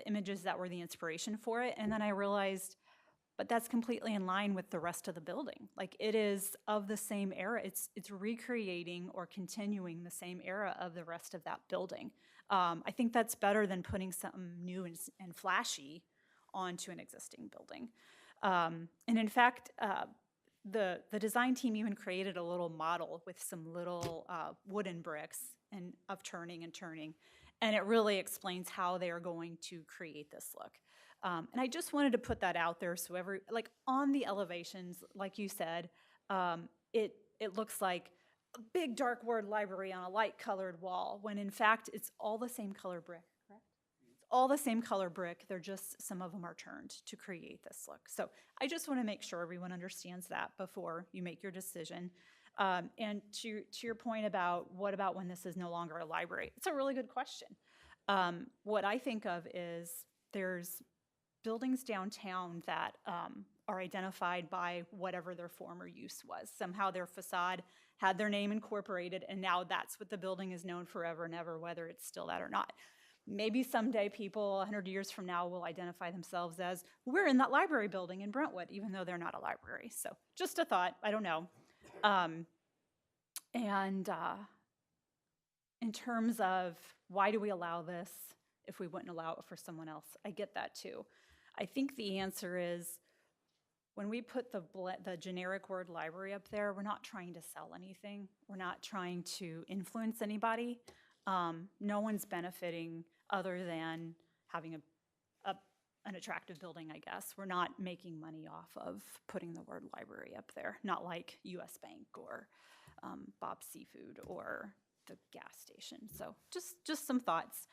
[SPEAKER 13] images that were the inspiration for it. And then I realized, but that's completely in line with the rest of the building. Like it is of the same era. It's recreating or continuing the same era of the rest of that building. I think that's better than putting something new and flashy onto an existing building. And in fact, the design team even created a little model with some little wooden bricks and of turning and turning. And it really explains how they are going to create this look. And I just wanted to put that out there so like on the elevations, like you said, it looks like a big dark word library on a light colored wall, when in fact it's all the same color brick, correct? It's all the same color brick, they're just, some of them are turned to create this look. So I just want to make sure everyone understands that before you make your decision. And to your point about what about when this is no longer a library, it's a really good question. What I think of is there's buildings downtown that are identified by whatever their former use was. Somehow their facade had their name incorporated, and now that's what the building is known forever and ever, whether it's still that or not. Maybe someday people 100 years from now will identify themselves as, we're in that library building in Brentwood, even though they're not a library. So just a thought, I don't know. In terms of why do we allow this if we wouldn't allow it for someone else, I get that too. I think the answer is when we put the generic word library up there, we're not trying to sell anything. We're not trying to influence anybody. No one's benefiting other than having an attractive building, I guess. We're not making money off of putting the word library up there, not like US Bank or Bob's Seafood or the gas station. So just some thoughts.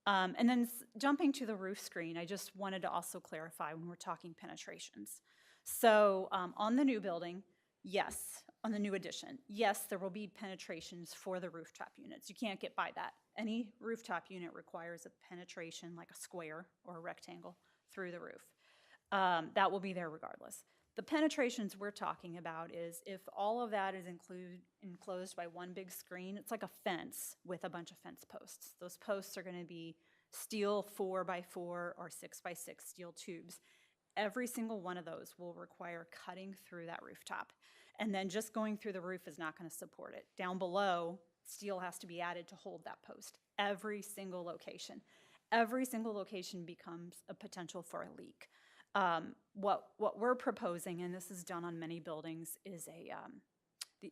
[SPEAKER 13] And then jumping to the roof screen, I just wanted to also clarify when we're talking penetrations. So on the new building, yes, on the new addition, yes, there will be penetrations for the rooftop units. You can't get by that. Any rooftop unit requires a penetration like a square or a rectangle through the roof. That will be there regardless. The penetrations we're talking about is if all of that is enclosed by one big screen, it's like a fence with a bunch of fence posts. Those posts are going to be steel 4x4 or 6x6 steel tubes. Every single one of those will require cutting through that rooftop. And then just going through the roof is not going to support it. Down below, steel has to be added to hold that post. Every single location. Every single location becomes a potential for a leak. What we're proposing, and this is done on many buildings, is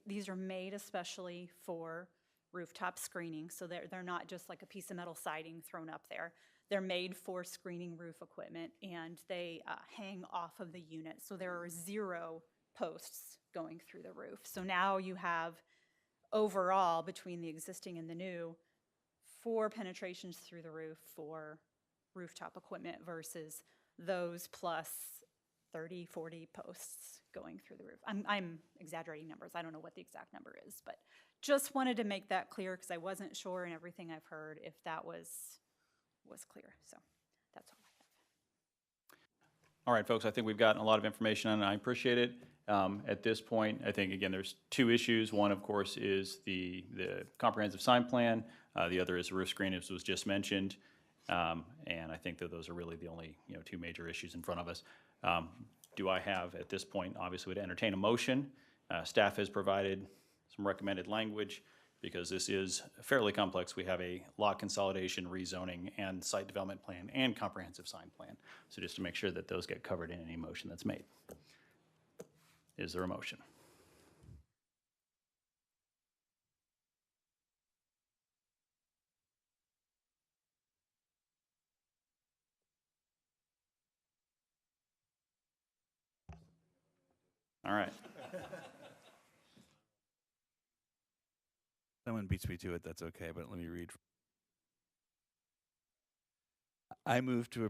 [SPEAKER 13] these are made especially for rooftop screening, so they're not just like a piece of metal siding thrown up there. They're made for screening roof equipment, and they hang off of the unit, so there are 0 posts going through the roof. So now you have overall, between the existing and the new, 4 penetrations through the roof for rooftop equipment versus those plus 30, 40 posts going through the roof. I'm exaggerating numbers. I don't know what the exact number is, but just wanted to make that clear because I wasn't sure in everything I've heard if that was clear. So that's all I have.
[SPEAKER 1] All right, folks, I think we've gotten a lot of information on it, and I appreciate it. At this point, I think, again, there's 2 issues. One, of course, is the comprehensive sign plan. The other is the roof screen, as was just mentioned. And I think that those are really the only, 2 major issues in front of us. Do I have, at this point, obviously, would entertain a motion? Staff has provided some recommended language. Because this is fairly complex, we have a lot consolidation, rezoning, and site development plan, and comprehensive sign plan. So just to make sure that those get covered in any motion that's made. Is there a motion? All right.
[SPEAKER 4] Someone beats me to it, that's okay, but let me read. I move to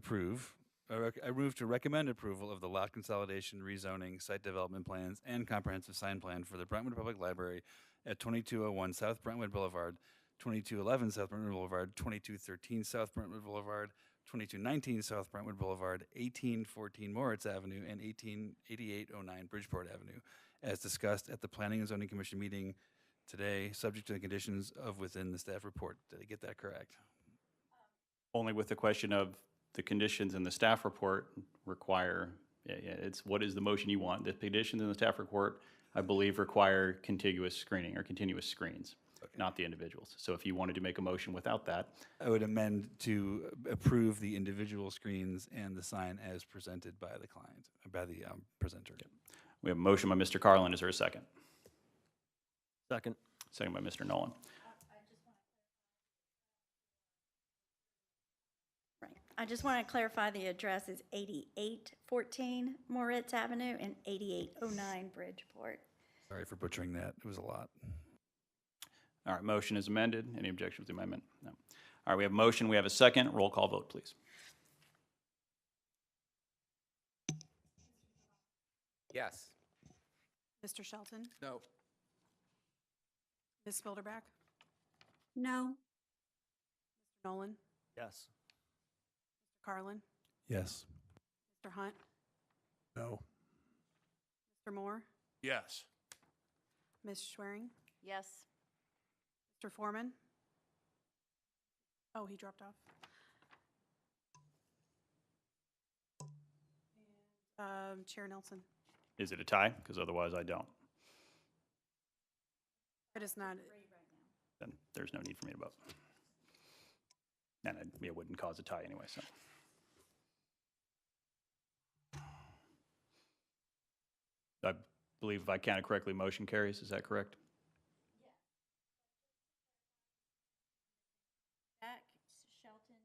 [SPEAKER 4] recommend approval of the lot consolidation, rezoning, site development plans, and comprehensive sign plan for the Brentwood Public Library at 2201 South Brentwood Boulevard, 2211 South Brentwood Boulevard, 2213 South Brentwood Boulevard, 2219 South Brentwood Boulevard, 1814 Moritz Avenue, and 8809 Bridgeport Avenue, as discussed at the Planning and Zoning Commission meeting today, subject to the conditions of within the staff report. Did I get that correct?
[SPEAKER 1] Only with the question of the conditions in the staff report require, it's what is the motion you want? The conditions in the staff report, I believe, require contiguous screening or continuous screens, not the individuals. So if you wanted to make a motion without that.
[SPEAKER 4] I would amend to approve the individual screens and the sign as presented by the client, by the presenter.
[SPEAKER 1] Okay. We have a motion by Mr. Carlin. Is there a second?
[SPEAKER 9] Second.
[SPEAKER 1] Second by Mr. Nolan.
[SPEAKER 6] Right. I just want to clarify the address is 8814 Moritz Avenue and 8809 Bridgeport.
[SPEAKER 4] Sorry for butchering that. It was a lot.
[SPEAKER 1] All right, motion is amended. Any objection with the amendment? No. All right, we have a motion. We have a second. Roll call vote, please.
[SPEAKER 7] Yes.
[SPEAKER 2] Mr. Shelton?
[SPEAKER 8] No.
[SPEAKER 2] Ms. Bilderback?
[SPEAKER 3] No.
[SPEAKER 2] Mr. Nolan?
[SPEAKER 9] Yes.
[SPEAKER 2] Mr. Carlin?
[SPEAKER 4] Yes.
[SPEAKER 2] Mr. Hunt?
[SPEAKER 8] No.
[SPEAKER 2] Mr. Moore?
[SPEAKER 8] Yes.
[SPEAKER 2] Ms. Schwering?
[SPEAKER 6] Yes.
[SPEAKER 2] Mr. Foreman? Oh, he dropped off. Chair Nelson?
[SPEAKER 1] Is it a tie? Because otherwise I don't.
[SPEAKER 2] It is not.
[SPEAKER 1] Then there's no need for me to vote. And it wouldn't cause a tie anyway, so. I believe if I counted correctly, motion carries. Is that correct?
[SPEAKER 6] Back, Shelton.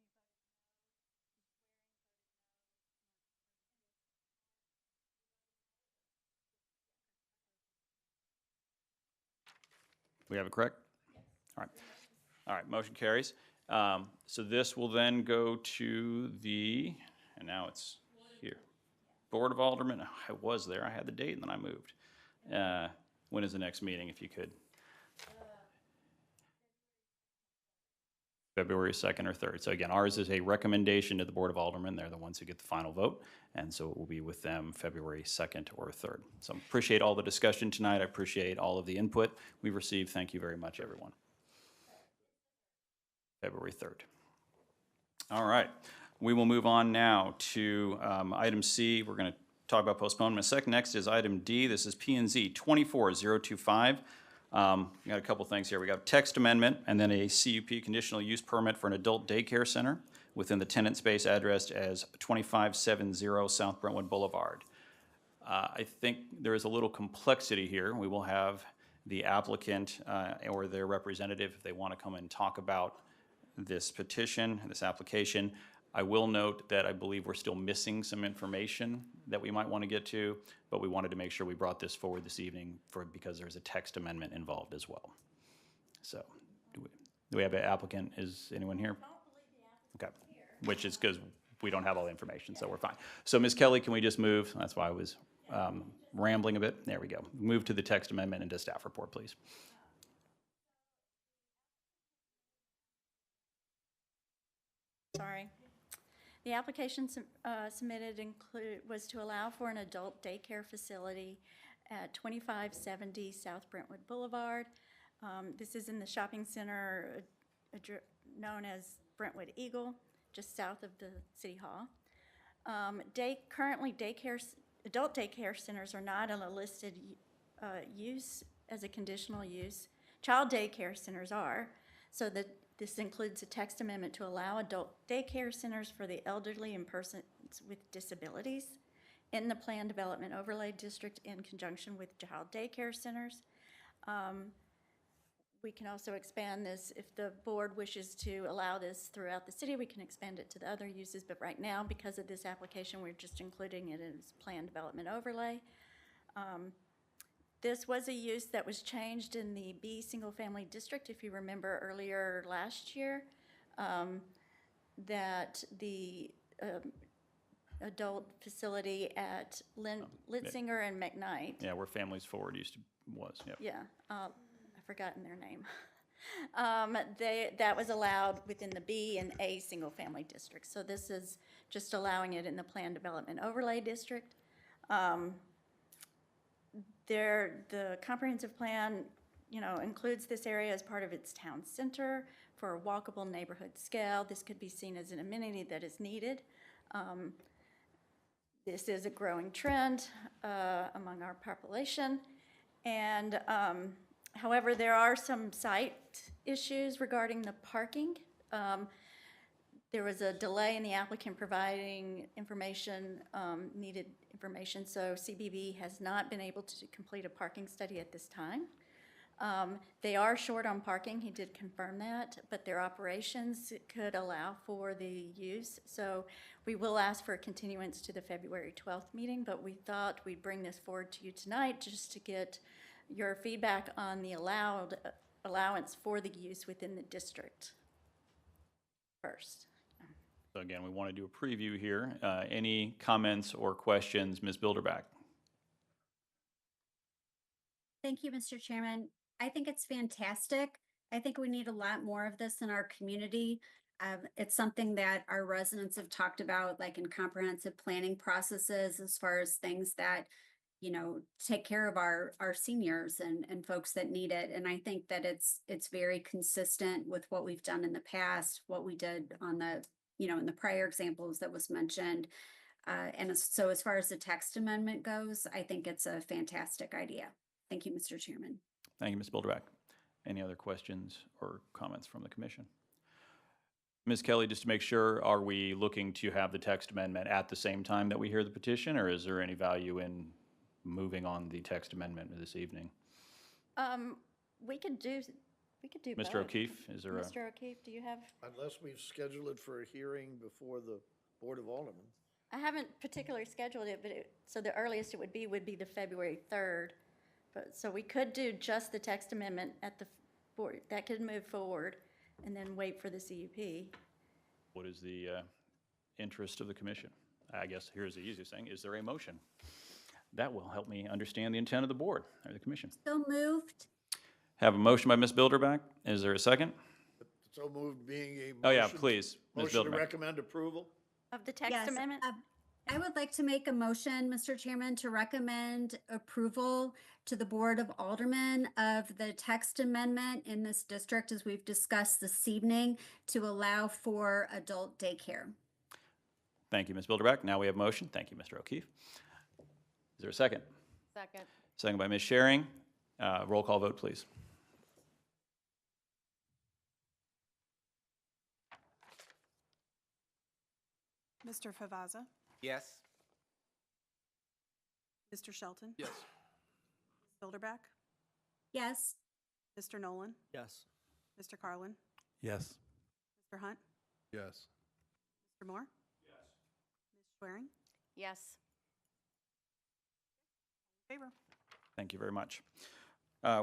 [SPEAKER 1] We have it correct? All right. All right, motion carries. So this will then go to the, and now it's here. Board of Aldermen. Oh, I was there. I had the date and then I moved. When is the next meeting, if you could? February 2nd or 3rd. So again, ours is a recommendation to the Board of Aldermen. They're the ones who get the final vote. And so it will be with them February 2nd or 3rd. So appreciate all the discussion tonight. I appreciate all of the input we've received. Thank you very much, everyone. February 3rd. All right. We will move on now to item C. We're going to talk about postponement. Next is item D. This is P&Z 24025. We got a couple things here. We got a text amendment and then a CUP conditional use permit for an adult daycare center within the tenant space addressed as 2570 South Brentwood Boulevard. I think there is a little complexity here. We will have the applicant or their representative, if they want to come and talk about this petition, this application. I will note that I believe we're still missing some information that we might want to get to, but we wanted to make sure we brought this forward this evening because there's a text amendment involved as well. So, Do we have an applicant? Is anyone here? Okay, which is because we don't have all the information, so we're fine. So Ms. Kelly, can we just move? That's why I was rambling a bit. There we go. Move to the text amendment and to staff report, please.
[SPEAKER 6] Sorry. The application submitted was to allow for an adult daycare facility at 2570 South Brentwood Boulevard. This is in the shopping center known as Brentwood Eagle, just south of the City Hall. Currently, adult daycare centers are not on a listed use as a conditional use. Child daycare centers are, so that this includes a text amendment to allow adult daycare centers for the elderly and persons with disabilities in the Plan Development Overlay District in conjunction with child daycare centers. We can also expand this if the board wishes to allow this throughout the city. We can expand it to the other uses, but right now, because of this application, we're just including it as Plan Development Overlay. This was a use that was changed in the B single-family district, if you remember earlier last year, that the adult facility at Litzinger and McKnight.
[SPEAKER 1] Yeah, where Families Forward was, yep.
[SPEAKER 6] Yeah, I've forgotten their name. That was allowed within the B and A single-family districts. So this is just allowing it in the Plan Development Overlay District. The comprehensive plan, includes this area as part of its town center for a walkable neighborhood scale. This could be seen as an amenity that is needed. This is a growing trend among our population. And however, there are some site issues regarding the parking. There was a delay in the applicant providing needed information, so CBB has not been able to complete a parking study at this time. They are short on parking, he did confirm that, but their operations could allow for the use. So we will ask for a continuance to the February 12th meeting, but we thought we'd bring this forward to you tonight just to get your feedback on the allowance for the use within the district first.
[SPEAKER 1] So again, we want to do a preview here. Any comments or questions, Ms. Bilderback?
[SPEAKER 3] Thank you, Mr. Chairman. I think it's fantastic. I think we need a lot more of this in our community. It's something that our residents have talked about, like in comprehensive planning processes, as far as things that, take care of our seniors and folks that need it. And I think that it's very consistent with what we've done in the past, what we did on the, in the prior examples that was mentioned. So as far as the text amendment goes, I think it's a fantastic idea. Thank you, Mr. Chairman.
[SPEAKER 1] Thank you, Ms. Bilderback. Any other questions or comments from the commission? Ms. Kelly, just to make sure, are we looking to have the text amendment at the same time that we hear the petition, or is there any value in moving on the text amendment this evening?
[SPEAKER 6] We could do both.
[SPEAKER 1] Mr. O'Keefe, is there
[SPEAKER 6] Mr. O'Keefe, do you have?
[SPEAKER 10] Unless we've scheduled it for a hearing before the Board of Aldermen.
[SPEAKER 6] I haven't particularly scheduled it, but so the earliest it would be the February 3rd. But so we could do just the text amendment at the board. That could move forward and then wait for the CUP.
[SPEAKER 1] What is the interest of the commission? I guess here's the easiest thing. Is there a motion? That will help me understand the intent of the board or the commission.
[SPEAKER 3] So moved.
[SPEAKER 1] Have a motion by Ms. Bilderback. Is there a second?
[SPEAKER 10] So moved being a motion.
[SPEAKER 1] Oh, yeah, please, Ms.
[SPEAKER 10] Motion to
[SPEAKER 1] Bilderback.
[SPEAKER 10] recommend approval?
[SPEAKER 6] Of the text
[SPEAKER 3] Yes,
[SPEAKER 6] amendment?
[SPEAKER 3] I would like to make a motion, Mr. Chairman, to recommend approval to the Board of Aldermen of the text amendment in this district, as we've discussed this evening, to allow for adult daycare.
[SPEAKER 1] Thank you, Ms. Bilderback. Now we have motion. Thank you, Mr. O'Keefe. Is there a second?
[SPEAKER 6] Second.
[SPEAKER 1] Second by Ms. Schering. Roll call vote, please.
[SPEAKER 2] Mr. Favazza?
[SPEAKER 14] Yes.
[SPEAKER 2] Mr. Shelton?
[SPEAKER 8] Yes.
[SPEAKER 2] Ms. Bilderback?
[SPEAKER 3] Yes.
[SPEAKER 2] Mr. Nolan?
[SPEAKER 9] Yes.
[SPEAKER 2] Mr. Carlin?
[SPEAKER 4] Yes.
[SPEAKER 2] Mr. Hunt?
[SPEAKER 8] Yes.
[SPEAKER 2] Mr. Moore? Yes. Ms. Schwering?
[SPEAKER 6] Yes.
[SPEAKER 2] Favor?
[SPEAKER 1] Thank you very much.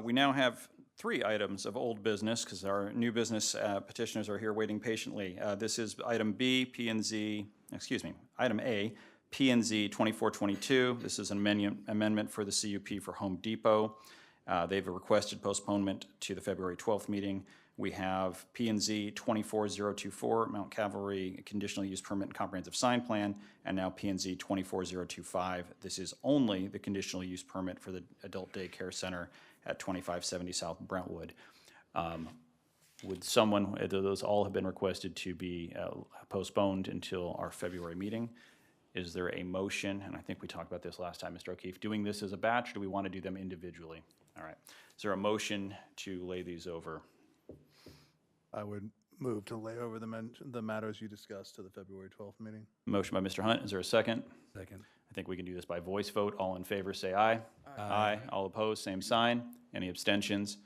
[SPEAKER 1] We now have three items of old business because our new business petitioners are here waiting patiently. This is item B, P and Z, excuse me, item A, P and Z 2422. This is an amendment for the CUP for Home Depot. They've requested postponement to the February 12th meeting. We have P and Z 24024, Mount Calvary Conditional Use Permit and Comprehensive Sign Plan, and now P and Z 24025. This is only the conditional use permit for the Adult Daycare Center at 2570 South Brentwood. Would someone, those all have been requested to be postponed until our February meeting. Is there a motion? And I think we talked about this last time, Mr. O'Keefe, doing this as a batch, or do we want to do them individually? All right. Is there a motion to lay these over?
[SPEAKER 8] I would move to lay over the matters you discussed to the February 12th meeting.
[SPEAKER 1] Motion by Mr. Hunt. Is there a second?
[SPEAKER 4] Second.
[SPEAKER 1] I think we can do this by voice vote. All in favor, say aye. Aye. All opposed, same sign. Any abstentions?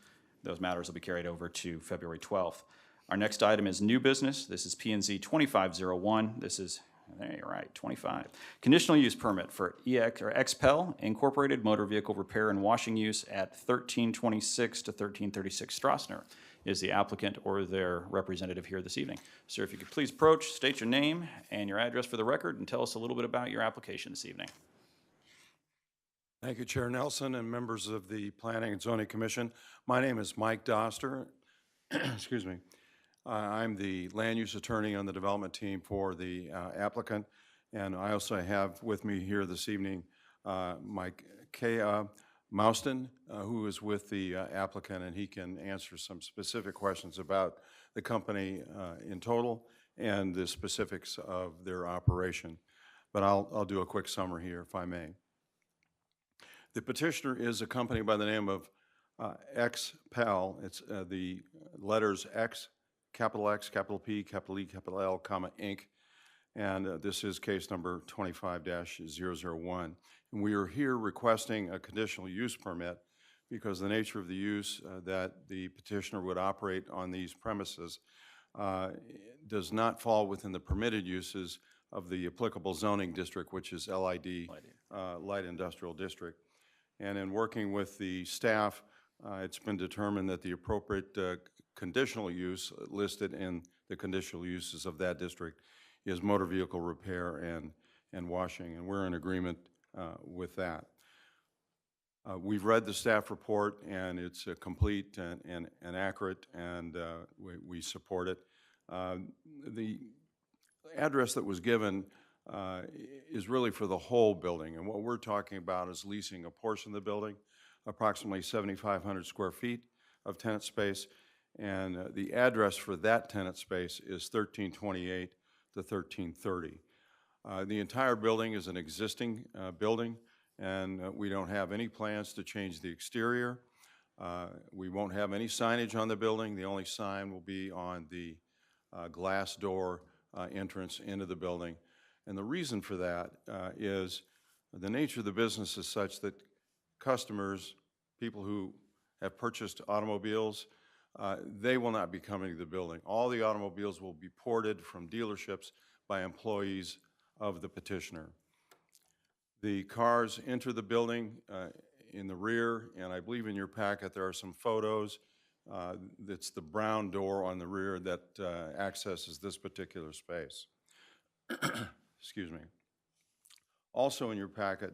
[SPEAKER 1] Those matters will be carried over to February 12th. Our next item is new business. This is P and Z 2501. This is, there you're right, 25. Conditional use permit for XPEL Incorporated Motor Vehicle Repair and Washing Use at 1326 to 1336 Strossner. Is the applicant or their representative here this evening? Sir, if you could please approach, state your name and your address for the record, and tell us a little bit about your application this evening.
[SPEAKER 14] Thank you, Chair Nelson and members of the Planning and Zoning Commission. My name is Mike Doster. Excuse me. I'm the land use attorney on the development team for the applicant, and I also have with me here this evening Mike Kea Mouston, who is with the applicant, and he can answer some specific questions about the company in total and the specifics of their operation. But I'll do a quick summary here, if I may. The petitioner is a company by the name of XPEL. It's the letters X, capital P, capital E, capital L, comma, Inc. And this is case number 25-001. And we are here requesting a conditional use permit because the nature of the use that the petitioner would operate on these premises does not fall within the permitted uses of the applicable zoning district, which is LID, Light Industrial District. And in working with the staff, it's been determined that the appropriate conditional use listed in the conditional uses of that district is motor vehicle repair and washing, and we're in agreement with that. We've read the staff report, and it's complete and accurate, and we support it. The address that was given is really for the whole building, and what we're talking about is leasing a portion of the building, approximately 7,500 square feet of tenant space, and the address for that tenant space is 1328 to 1330. The entire building is an existing building, and we don't have any plans to change the exterior. We won't have any signage on the building. The only sign will be on the glass door entrance into the building. And the reason for that is the nature of the business is such that customers, people who have purchased automobiles, they will not be coming to the building. All the automobiles will be ported from dealerships by employees of the petitioner. The cars enter the building in the rear, and I believe in your packet there are some photos. It's the brown door on the rear that accesses this particular space. Excuse me. Also in your packet,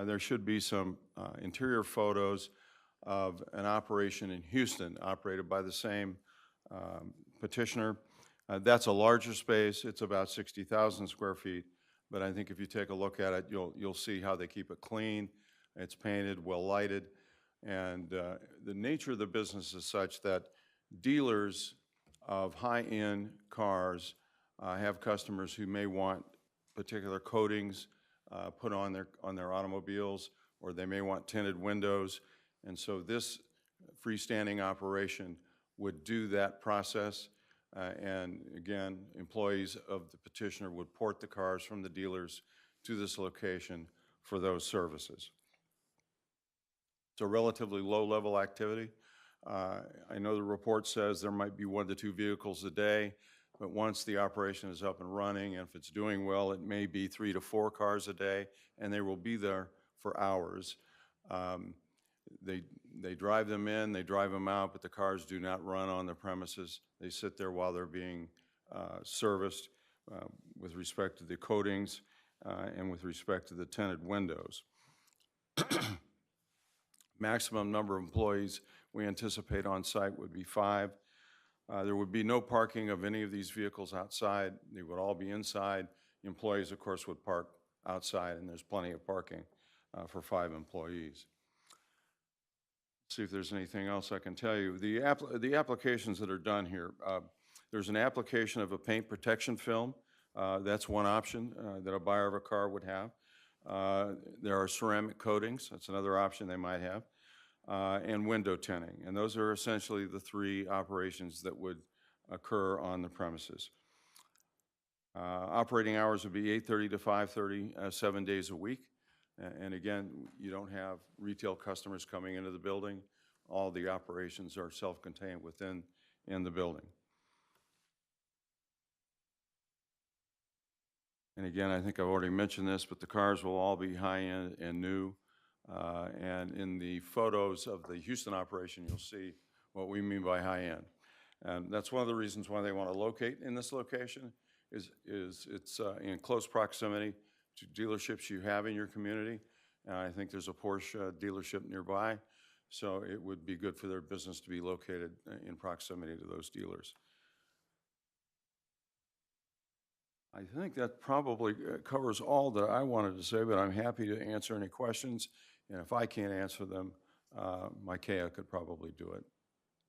[SPEAKER 14] there should be some interior photos of an operation in Houston operated by the same petitioner. That's a larger space. It's about 60,000 square feet, but I think if you take a look at it, you'll see how they keep it clean. It's painted, well lighted, and the nature of the business is such that dealers of high-end cars have customers who may want particular coatings put on their automobiles, or they may want tinted windows, and so this freestanding operation would do that process. And again, employees of the petitioner would port the cars from the dealers to this location for those services. It's a relatively low-level activity. I know the report says there might be 1 to 2 vehicles a day, but once the operation is up and running, and if it's doing well, it may be 3 to 4 cars a day, and they will be there for hours. they drive them in, they drive them out, but the cars do not run on the premises. They sit there while they're being serviced with respect to the coatings and with respect to the tinted windows. Maximum number of employees we anticipate on site would be 5. There would be no parking of any of these vehicles outside. They would all be inside. The employees, of course, would park outside, and there's plenty of parking for 5 employees. See if there's anything else I can tell you. The applications that are done here, there's an application of a paint protection film. That's one option that a buyer of a car would have. There are ceramic coatings. That's another option they might have. And window tinting. And those are essentially the 3 operations that would occur on the premises. Operating hours would be 8:30 to 5:30, 7 days a week. And again, you don't have retail customers coming into the building. All the operations are self-contained within the building. And again, I think I've already mentioned this, but the cars will all be high-end and new. And in the photos of the Houston operation, you'll see what we mean by high-end. And that's one of the reasons why they want to locate in this location is it's in close proximity to dealerships you have in your community. And I think there's a Porsche dealership nearby, so it would be good for their business to be located in proximity to those dealers. I think that probably covers all that I wanted to say, but I'm happy to answer any questions. And if I can't answer them, Micaiah could probably do it.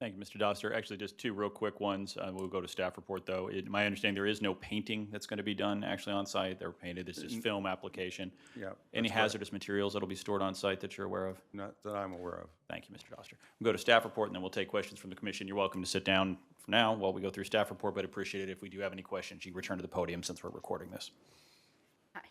[SPEAKER 1] Thank you, Mr. Doster. Actually, just 2 real quick ones. We'll go to staff report, though. My understanding, there is no painting that's going to be done actually on site. They're painted. This is film application.
[SPEAKER 14] Yeah.
[SPEAKER 1] Any
[SPEAKER 14] that's right.
[SPEAKER 1] hazardous materials that'll be stored on site that you're aware of?
[SPEAKER 14] Not that I'm aware of.
[SPEAKER 1] Thank you, Mr. Doster. We'll go to staff report, and then we'll take questions from the commission. You're welcome to sit down for now while we go through staff report, but appreciate it if we do have any questions, you return to the podium since we're recording this.
[SPEAKER 6] Hi.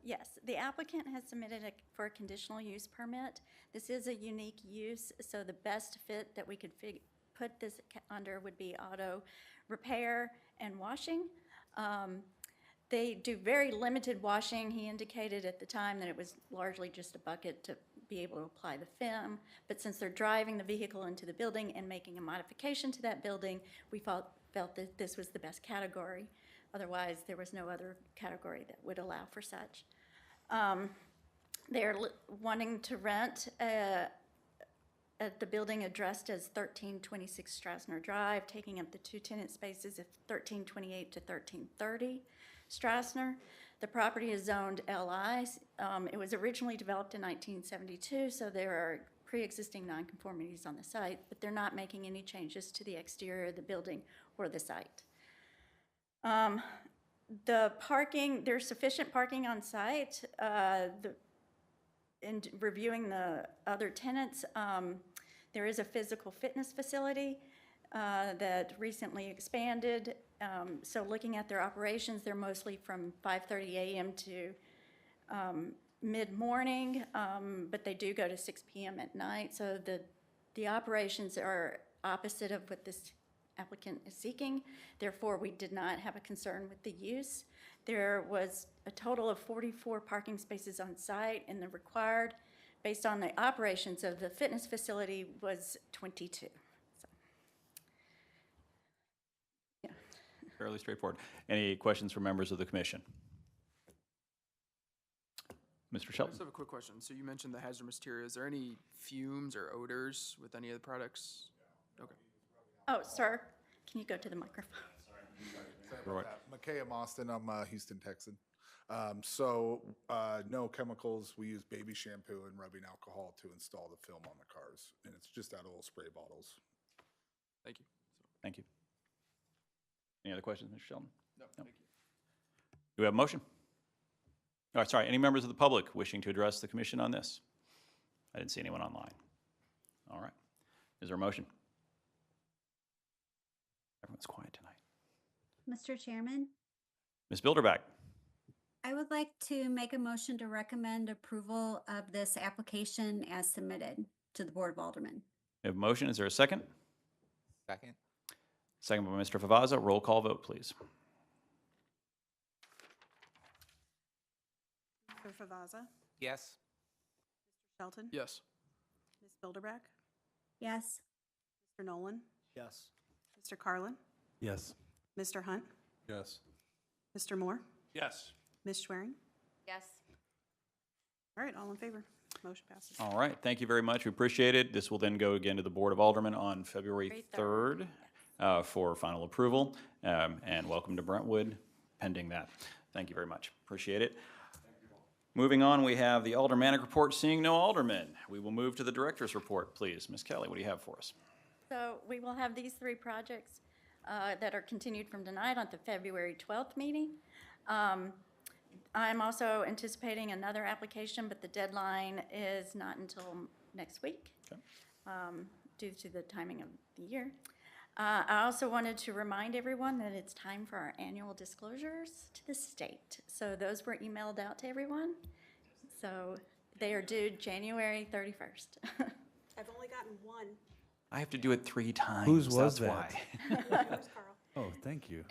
[SPEAKER 6] Yes, the applicant has submitted for a conditional use permit. This is a unique use, so the best fit that we could put this under would be auto repair and washing. They do very limited washing. He indicated at the time that it was largely just a bucket to be able to apply the film, but since they're driving the vehicle into the building and making a modification to that building, we felt that this was the best category. Otherwise, there was no other category that would allow for such. They're wanting to rent at the building addressed as 1326 Strassner Drive, taking up the 2 tenant spaces of 1328 to 1330 Strassner. The property is zoned LI. It was originally developed in 1972, so there are pre-existing nonconformities on the site, but they're not making any changes to the exterior of the building or the site. The parking, there's sufficient parking on site. In reviewing the other tenants, there is a physical fitness facility that recently expanded. So looking at their operations, they're mostly from 5:30 a.m. to mid-morning, but they do go to 6 p.m. at night. So the operations are opposite of what this applicant is seeking. Therefore, we did not have a concern with the use. There was a total of 44 parking spaces on site, and the required, based on the operations of the fitness facility, was 22. So, yeah.
[SPEAKER 1] Fairly straightforward. Any questions from members of the commission? Mr.
[SPEAKER 15] I
[SPEAKER 1] Shelton?
[SPEAKER 15] just have a quick question. So you mentioned the hazardous material. Is there any fumes or odors with any of the products? Okay.
[SPEAKER 6] Oh, sir, can you go to the microphone?
[SPEAKER 16] Micaiah Mostyn, I'm a Houston Texan. No chemicals. We use baby shampoo and rubbing alcohol to install the film on the cars, and it's just out of little spray bottles.
[SPEAKER 15] Thank you.
[SPEAKER 1] Thank you. Any other questions, Mr. Shelton?
[SPEAKER 15] No, thank you.
[SPEAKER 1] Do we have a motion? All right, sorry, any members of the public wishing to address the commission on this? I didn't see anyone online. All right. Is there a motion? Everyone's quiet tonight.
[SPEAKER 3] Mr. Chairman,
[SPEAKER 1] Ms. Bilderback?
[SPEAKER 3] I would like to make a motion to recommend approval of this application as submitted to the Board of Aldermen.
[SPEAKER 1] We have a motion. Is there a second?
[SPEAKER 17] Second.
[SPEAKER 1] Second by Mr. Favazza. Roll call vote, please.
[SPEAKER 2] Mr. Favazza?
[SPEAKER 17] Yes.
[SPEAKER 2] Shelton?
[SPEAKER 15] Yes.
[SPEAKER 2] Ms. Bilderbeck?
[SPEAKER 3] Yes.
[SPEAKER 2] Mr. Nolan?
[SPEAKER 9] Yes.
[SPEAKER 2] Mr. Carlin?
[SPEAKER 4] Yes.
[SPEAKER 2] Mr. Hunt?
[SPEAKER 8] Yes.
[SPEAKER 2] Mr. Moore?
[SPEAKER 14] Yes.
[SPEAKER 2] Ms. Schwering?
[SPEAKER 6] Yes.
[SPEAKER 2] All right, all in favor? Motion passes.
[SPEAKER 1] All right, thank you very much. We appreciate it. This will then go again to the Board of Aldermen on February 3rd for final approval. And welcome to Brentwood pending that. Thank you very much. Appreciate it. Moving on, we have the aldermanic report. Seeing no aldermen, we will move to the director's report, please. Ms. Kelly, what do you have for us?
[SPEAKER 6] So we will have these 3 projects that are continued from tonight on the February 12th meeting. I'm also anticipating another application, but the deadline is not until next week due to the timing of the year. I also wanted to remind everyone that it's time for our annual disclosures to the state. So those were emailed out to everyone. So they are due January 31st.
[SPEAKER 2] I've only gotten one.
[SPEAKER 1] I have to do it 3 times.
[SPEAKER 4] Whose was
[SPEAKER 1] That's
[SPEAKER 4] that?
[SPEAKER 1] why.
[SPEAKER 2] Carl.
[SPEAKER 4] Oh, thank you.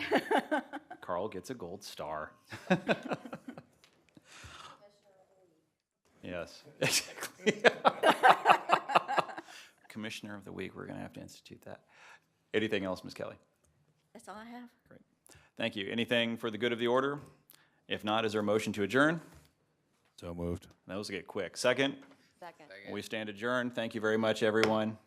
[SPEAKER 1] Carl gets a gold star. Yes, exactly. Commissioner of the Week, we're going to have to institute that. Anything else, Ms. Kelly?
[SPEAKER 6] That's all I have.
[SPEAKER 1] Great. Thank you. Anything for the good of the order? If not, is there a motion to adjourn?
[SPEAKER 4] So moved.
[SPEAKER 1] Those get quick. Second?
[SPEAKER 6] Second.
[SPEAKER 1] We stand adjourned. Thank you very much, everyone.